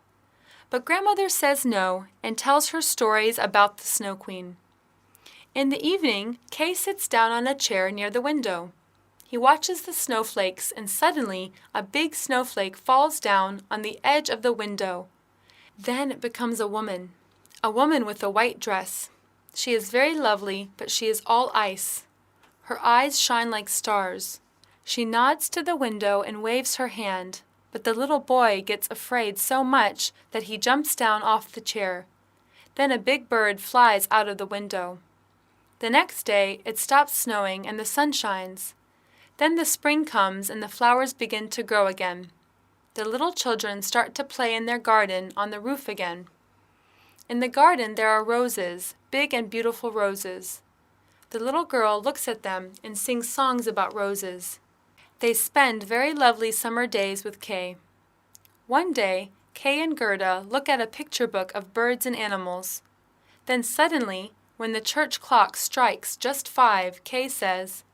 But grandmother says no and tells her stories about the snow queen. In the evening, Kay sits down on a chair near the window. He watches the snowflakes, and suddenly a big snowflake falls down on the edge of the window. Then it becomes a woman with a white dress. She is very lovely, but she is all ice. Her eyes shine like stars. She nods to the window and waves her hand, but the little boy gets afraid so much that he jumps down off the chair. Then a big bird flies out of the window. The next day, it stops snowing and the sun shines. Then the spring comes and the flowers begin to grow again. The little children start to play in their garden on the roof again. In the garden there are roses, big and beautiful roses. The little girl looks at them and sings songs about roses. They spend very lovely summer days with Kay. One day, Kay and Gerda look at a picture book of birds and animals. Then suddenly, when the church clock strikes just 5, Kay says,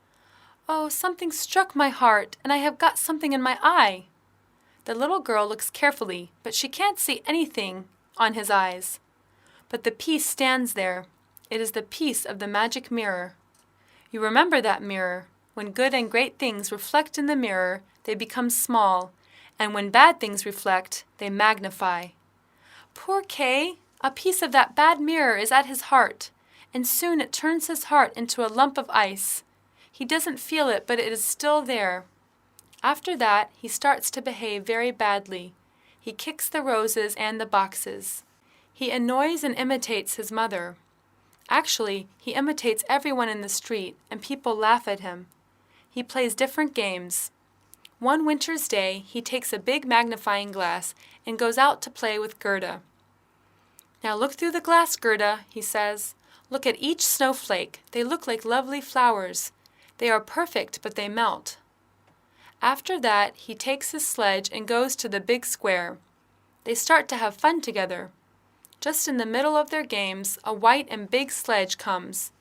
"Oh, something struck my heart, and I have got something in my eye." The little girl looks carefully, but she can't see anything on his eyes. But the piece stands there. It is the piece of the magic mirror. You remember that mirror. When good and great things reflect in the mirror, they become small, and when bad things reflect, they magnify. Poor Kay, a piece of that bad mirror is at his heart, and soon it turns his heart into a lump of ice. He doesn't feel it, but it is still there. After that, he starts to behave very badly. He kicks the roses and the boxes. He annoys and imitates his mother. Actually, he imitates everyone in the street, and people laugh at him. He plays different games. One winter's day, he takes a big magnifying glass and goes out to play with Gerda. "Now look through the glass, Gerda," he says. "Look at each snowflake. They look like lovely flowers. They are perfect, but they melt." After that, he takes his sledge and goes to the big square. They start to have fun together. Just in the middle of their games, a white and big sledge comes.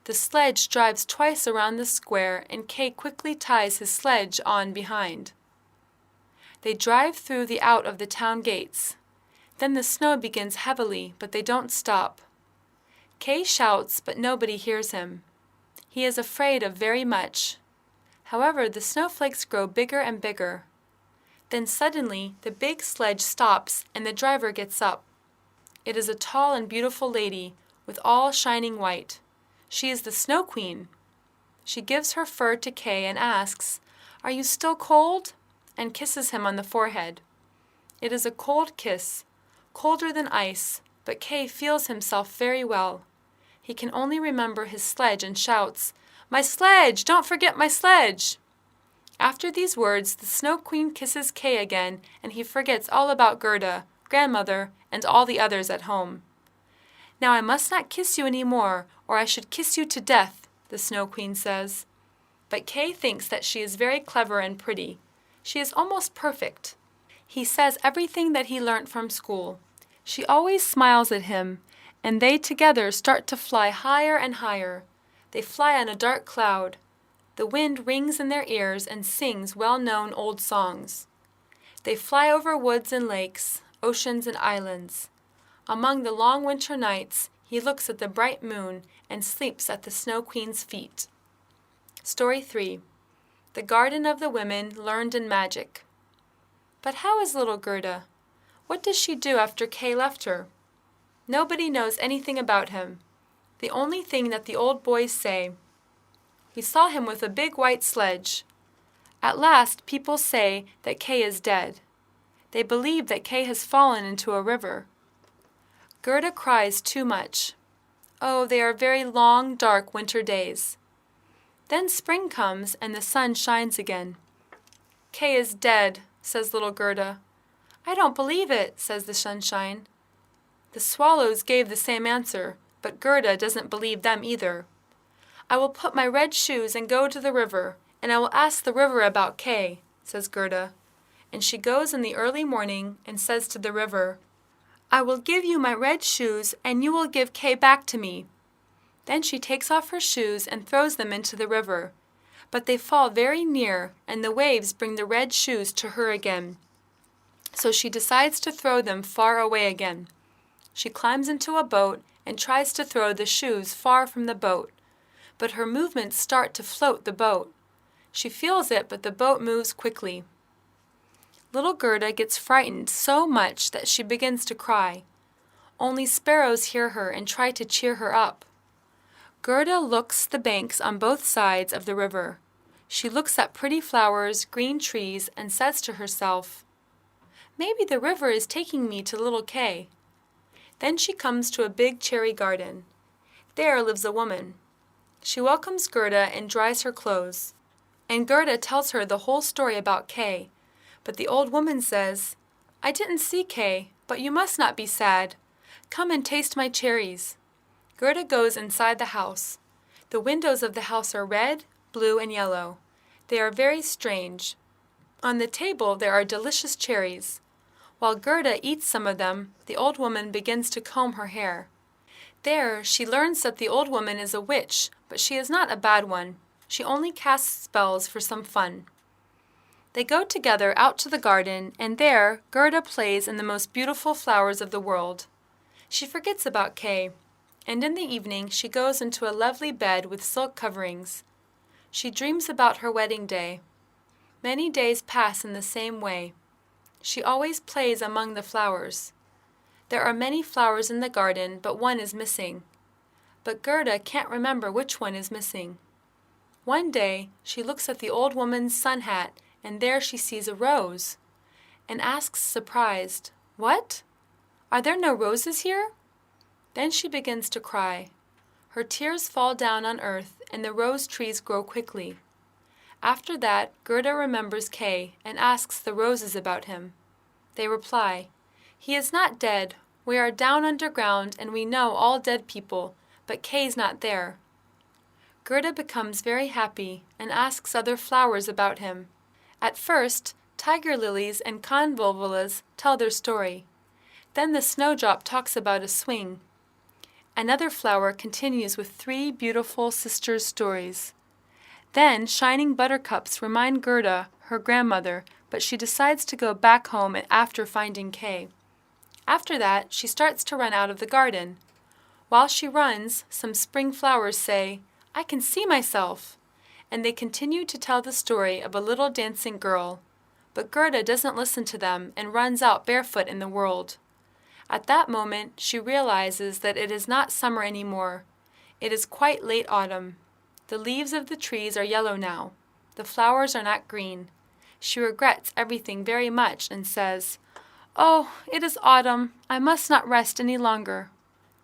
The sledge drives twice around the square, and Kay quickly ties his sledge on behind. They drive through the out of the town gates. Then the snow begins heavily, but they don't stop. Kay shouts, but nobody hears him. He is afraid of very much. However, the snowflakes grow bigger and bigger. Then suddenly, the big sledge stops, and the driver gets up. It is a tall and beautiful lady, with all shining white. She is the Snow Queen. She gives her fur to Kay and asks, "Are you still cold?" and kisses him on the forehead. It is a cold kiss, colder than ice, but Kay feels himself very well. He can only remember his sledge and shouts, "My sledge! Don't forget my sledge!" After these words, the Snow Queen kisses Kay again, and he forgets all about Gerda, grandmother, and all the others at home. "Now I must not kiss you any more, or I should kiss you to death," the Snow Queen says. but Kay thinks that she is very clever and pretty. She is almost perfect. He says everything that he learnt from school. She always smiles at him, and they together start to fly higher and higher. They fly on a dark cloud. The wind rings in their ears and sings well-known old songs. They fly over woods and lakes, oceans and islands. Among the long winter nights, he looks at the bright moon and sleeps at the Snow Queen's feet. Story 3. The Garden of the Women Learned in Magic. But how is little Gerda? What does she do after Kay left her? Nobody knows anything about him. The only thing that the old boys say, "We saw him with a big white sledge." At last people say that Kay is dead. They believe that Kay has fallen into a river. Gerda cries too much. Oh, they are very long, dark winter days. Then spring comes and the sun shines again. "Kay is dead," says little Gerda. "I don't believe it," says the sunshine. The swallows gave the same answer, but Gerda doesn't believe them either. "I will put my red shoes and go to the river, and I will ask the river about Kay," says Gerda. And she goes in the early morning and says to the river, "I will give you my red shoes, and you will give Kay back to me." Then she takes off her shoes and throws them into the river. But they fall very near, and the waves bring the red shoes to her again. So she decides to throw them far away again. She climbs into a boat and tries to throw the shoes far from the boat. But her movements start to float the boat. She feels it, but the boat moves quickly. Little Gerda gets frightened so much that she begins to cry. Only sparrows hear her and try to cheer her up. Gerda looks the banks on both sides of the river. She looks at pretty flowers, green trees, and says to herself, "Maybe the river is taking me to little Kay." Then she comes to a big cherry garden. There lives a woman. She welcomes Gerda and dries her clothes. And Gerda tells her the whole story about Kay. But the old woman says, "I didn't see Kay, but you must not be sad. Come and taste my cherries." Gerda goes inside the house. The windows of the house are red, blue, and yellow. They are very strange. On the table there are delicious cherries. While Gerda eats some of them, the old woman begins to comb her hair. There she learns that the old woman is a witch, but she is not a bad one. She only casts spells for some fun. They go together out to the garden, and there Gerda plays in the most beautiful flowers of the world. She forgets about Kay, and in the evening she goes into a lovely bed with silk coverings. She dreams about her wedding day. Many days pass in the same way. She always plays among the flowers. There are many flowers in the garden, but one is missing. But Gerda can't remember which one is missing. One day she looks at the old woman's sun hat, and there she sees a rose, and asks surprised, "What? Are there no roses here?" Then she begins to cry. Her tears fall down on earth, and the rose trees grow quickly. After that, Gerda remembers Kay and asks the roses about him. They reply, "He is not dead. We are down underground, and we know all dead people, but Kay's not there." Gerda becomes very happy and asks other flowers about him. At first, tiger lilies and convolvulus tell their story. Then the snowdrop talks about a swing. Another flower continues with 3 beautiful sisters' stories. Then shining buttercups remind Gerda her grandmother, but she decides to go back home after finding Kay. After that, she starts to run out of the garden. While she runs, some spring flowers say, "I can see myself," and they continue to tell the story of a little dancing girl. But Gerda doesn't listen to them and runs out barefoot in the world. At that moment, she realizes that it is not summer anymore. It is quite late autumn. The leaves of the trees are yellow now. The flowers are not green. She regrets everything very much and says, "Oh, it is autumn. I must not rest any longer."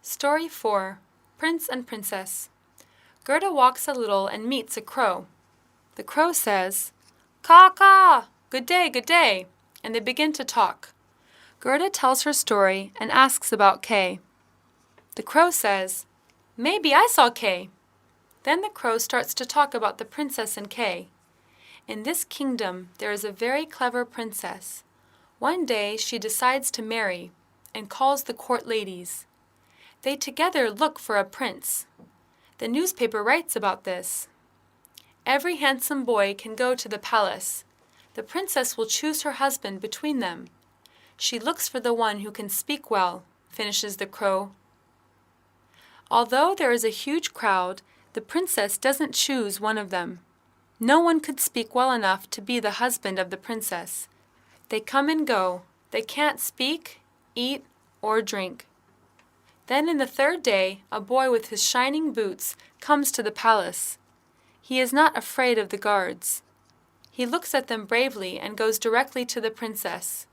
Story 4. Prince and Princess. Gerda walks a little and meets a crow. The crow says, "Caw-caw! Good day, good day," and they begin to talk. Gerda tells her story and asks about Kay. The crow says, "Maybe I saw Kay." Then the crow starts to talk about the princess and Kay. In this kingdom there is a very clever princess. One day she decides to marry and calls the court ladies. They together look for a prince. The newspaper writes about this. Every handsome boy can go to the palace. The princess will choose her husband between them. She looks for the one who can speak well, finishes the crow. Although there is a huge crowd, the princess doesn't choose one of them. No one could speak well enough to be the husband of the princess. They come and go. They can't speak, eat, or drink. Then in the third day, a boy with his shining boots comes to the palace. He is not afraid of the guards. He looks at them bravely and goes directly to the princess.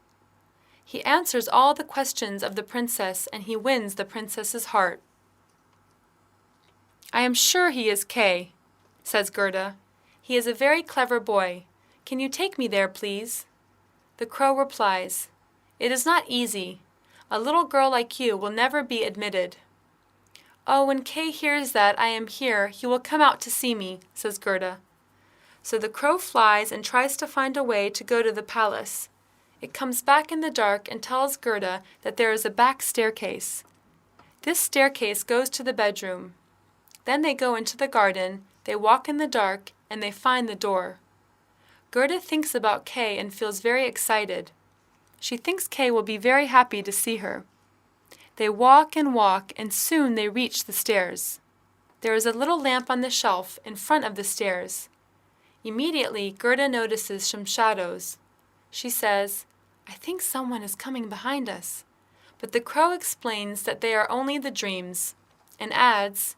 He answers all the questions of the princess and he wins the princess's heart. "I am sure he is Kay," says Gerda. "He is a very clever boy. Can you take me there, please?" The crow replies, "It is not easy. A little girl like you will never be admitted." "Oh, when Kay hears that I am here, he will come out to see me," says Gerda. So the crow flies and tries to find a way to go to the palace. It comes back in the dark and tells Gerda that there is a back staircase. This staircase goes to the bedroom. Then they go into the garden, they walk in the dark, and they find the door. Gerda thinks about Kay and feels very excited. She thinks Kay will be very happy to see her. They walk, and soon they reach the stairs. There is a little lamp on the shelf in front of the stairs. Immediately, Gerda notices some shadows. She says, "I think someone is coming behind us." But the crow explains that they are only the dreams, and adds,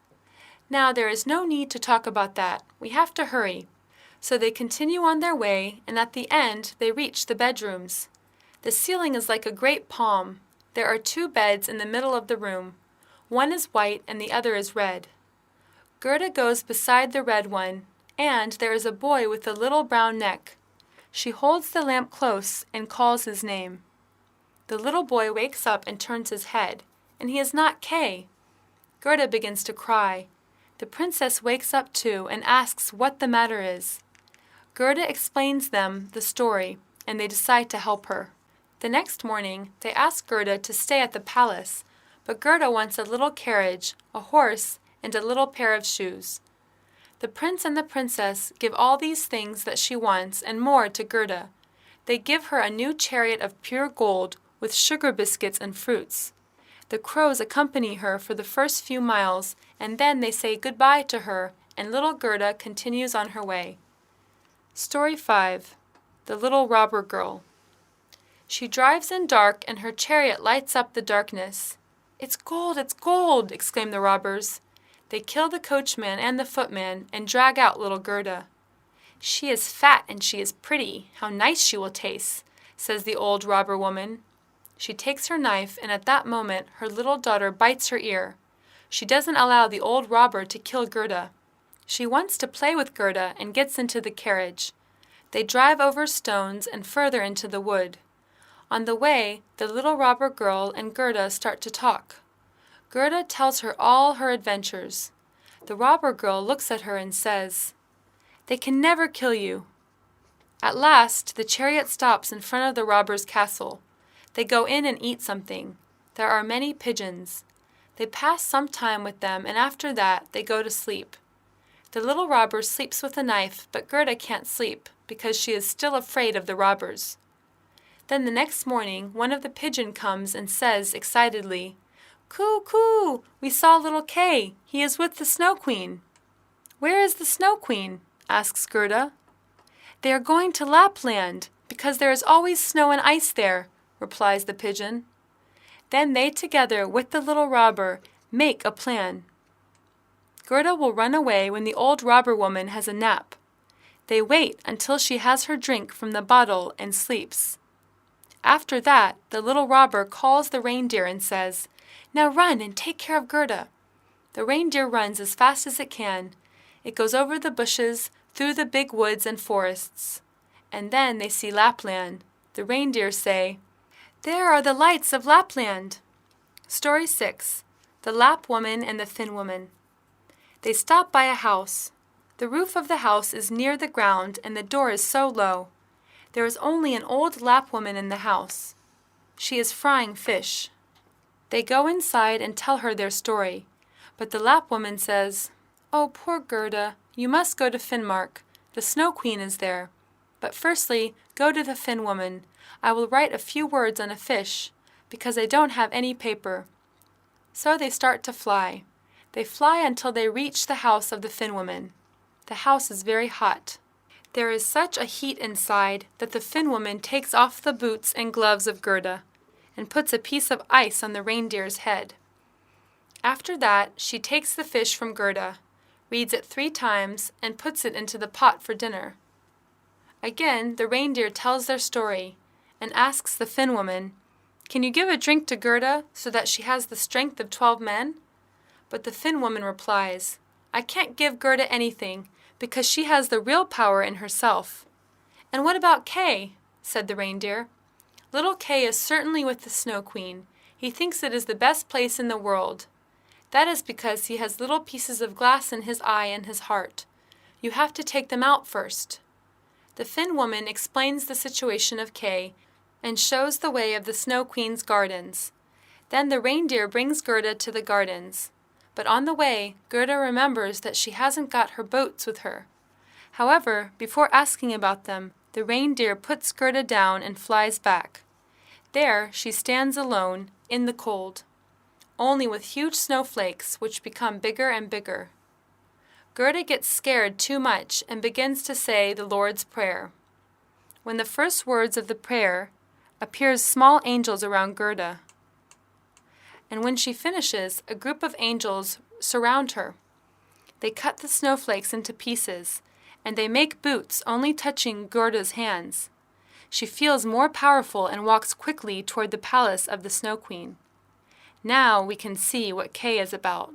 "Now there is no need to talk about that. We have to hurry." So they continue on their way, and at the end they reach the bedrooms. The ceiling is like a great palm. There are 2 beds in the middle of the room. One is white and the other is red. Gerda goes beside the red one, and there is a boy with a little brown neck. She holds the lamp close and calls his name. The little boy wakes up and turns his head, and he is not Kay. Gerda begins to cry. The princess wakes up too and asks what the matter is. Gerda explains them the story, and they decide to help her. The next morning, they ask Gerda to stay at the palace, but Gerda wants a little carriage, a horse, and a little pair of shoes. The prince and the princess give all these things that she wants and more to Gerda. They give her a new chariot of pure gold with sugar biscuits and fruits. The crows accompany her for the first few miles, and then they say goodbye to her, and little Gerda continues on her way. Story 5. The Little Robber Girl. She drives in dark, and her chariot lights up the darkness. "It's gold, it's gold!" exclaim the robbers. They kill the coachman and the footman and drag out little Gerda. "She is fat and she is pretty. How nice she will taste," says the old robber woman. She takes her knife, and at that moment her little daughter bites her ear. She doesn't allow the old robber to kill Gerda. She wants to play with Gerda and gets into the carriage. They drive over stones and further into the wood. On the way, the little robber girl and Gerda start to talk. Gerda tells her all her adventures. The robber girl looks at her and says, "They can never kill you." At last, the chariot stops in front of the robber's castle. They go in and eat something. There are many pigeons. They pass some time with them, and after that, they go to sleep. The little robber sleeps with a knife, but Gerda can't sleep because she is still afraid of the robbers. Then the next morning, one of the pigeons comes and says excitedly, "Coo, coo! We saw little Kay. He is with the Snow Queen." "Where is the Snow Queen?" asks Gerda. "They are going to Lapland, because there is always snow and ice there," replies the pigeon. Then they together with the little robber make a plan. Gerda will run away when the old robber woman has a nap. They wait until she has her drink from the bottle and sleeps. After that, the little robber calls the reindeer and says, "Now run and take care of Gerda." The reindeer runs as fast as it can. It goes over the bushes, through the big woods and forests. And then they see Lapland. The reindeer say, "There are the lights of Lapland." Story 6. The Lap Woman and the Thin Woman. They stop by a house. The roof of the house is near the ground and the door is so low. There is only an old Lap woman in the house. She is frying fish. They go inside and tell her their story, but the Lap woman says, "Oh, poor Gerda, you must go to Finnmark. The Snow Queen is there. But firstly, go to the Finn woman. I will write a few words on a fish, because I don't have any paper." So they start to fly. They fly until they reach the house of the Finn woman. The house is very hot. There is such a heat inside that the Finn woman takes off the boots and gloves of Gerda and puts a piece of ice on the reindeer's head. After that, she takes the fish from Gerda, reads it 3 times, and puts it into the pot for dinner. Again, the reindeer tells their story and asks the Finn woman, "Can you give a drink to Gerda so that she has the strength of 12 men?" But the Finn woman replies, "I can't give Gerda anything because she has the real power in herself." "And what about Kay?" said the reindeer. "Little Kay is certainly with the Snow Queen. He thinks it is the best place in the world. That is because he has little pieces of glass in his eye and his heart. You have to take them out first." The Finn woman explains the situation of Kay and shows the way of the Snow Queen's gardens. Then the reindeer brings Gerda to the gardens. But on the way, Gerda remembers that she hasn't got her boats with her. However, before asking about them, the reindeer puts Gerda down and flies back. There she stands alone, in the cold, only with huge snowflakes which become bigger and bigger. Gerda gets scared too much and begins to say the Lord's Prayer. When the first words of the prayer appears small angels around Gerda, and when she finishes, a group of angels surround her. They cut the snowflakes into pieces, and they make boots only touching Gerda's hands. She feels more powerful and walks quickly toward the palace of the Snow Queen. Now we can see what Kay is about.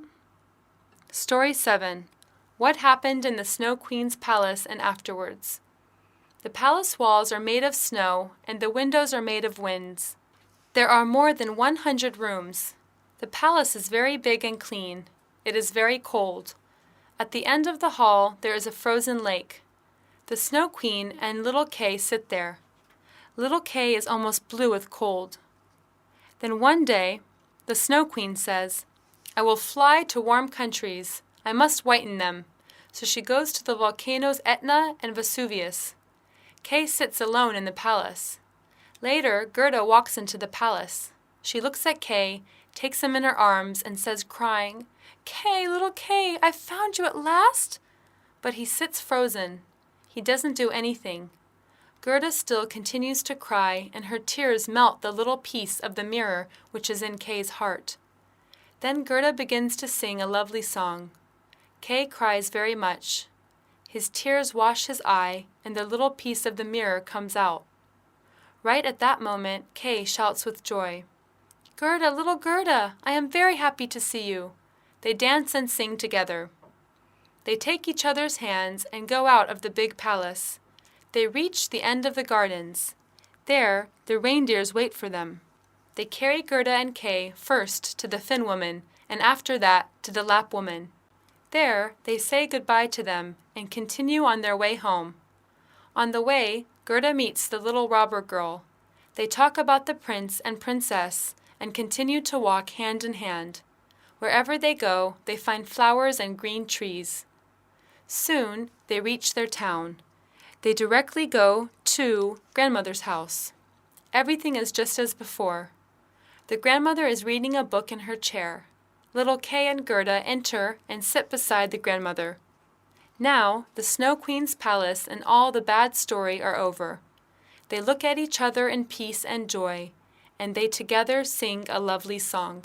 Story 7. What happened in the Snow Queen's palace and afterwards? The palace walls are made of snow, and the windows are made of winds. There are more than 100 rooms. The palace is very big and clean. It is very cold. At the end of the hall there is a frozen lake. The Snow Queen and little Kay sit there. Little Kay is almost blue with cold. Then one day, the Snow Queen says, "I will fly to warm countries. I must whiten them." So she goes to the volcanoes Etna and Vesuvius. Kay sits alone in the palace. Later, Gerda walks into the palace. She looks at Kay, takes him in her arms, and says, crying, "Kay, little Kay, I've found you at last!" But he sits frozen. He doesn't do anything. Gerda still continues to cry, and her tears melt the little piece of the mirror which is in Kay's heart. Then Gerda begins to sing a lovely song. Kay cries very much. His tears wash his eye, and the little piece of the mirror comes out. Right at that moment, Kay shouts with joy, "Gerda, little Gerda, I am very happy to see you." They dance and sing together. They take each other's hands and go out of the big palace. They reach the end of the gardens. There, the reindeers wait for them. They carry Gerda and Kay first to the Finn woman, and after that to the Lap woman. There, they say goodbye to them and continue on their way home. On the way, Gerda meets the little robber girl. They talk about the prince and princess and continue to walk hand in hand. Wherever they go, they find flowers and green trees. Soon, they reach their town. They directly go to grandmother's house. Everything is just as before. The grandmother is reading a book in her chair. Little Kay and Gerda enter and sit beside the grandmother. Now, the Snow Queen's palace and all the bad story are over. They look at each other in peace and joy, and they together sing a lovely song.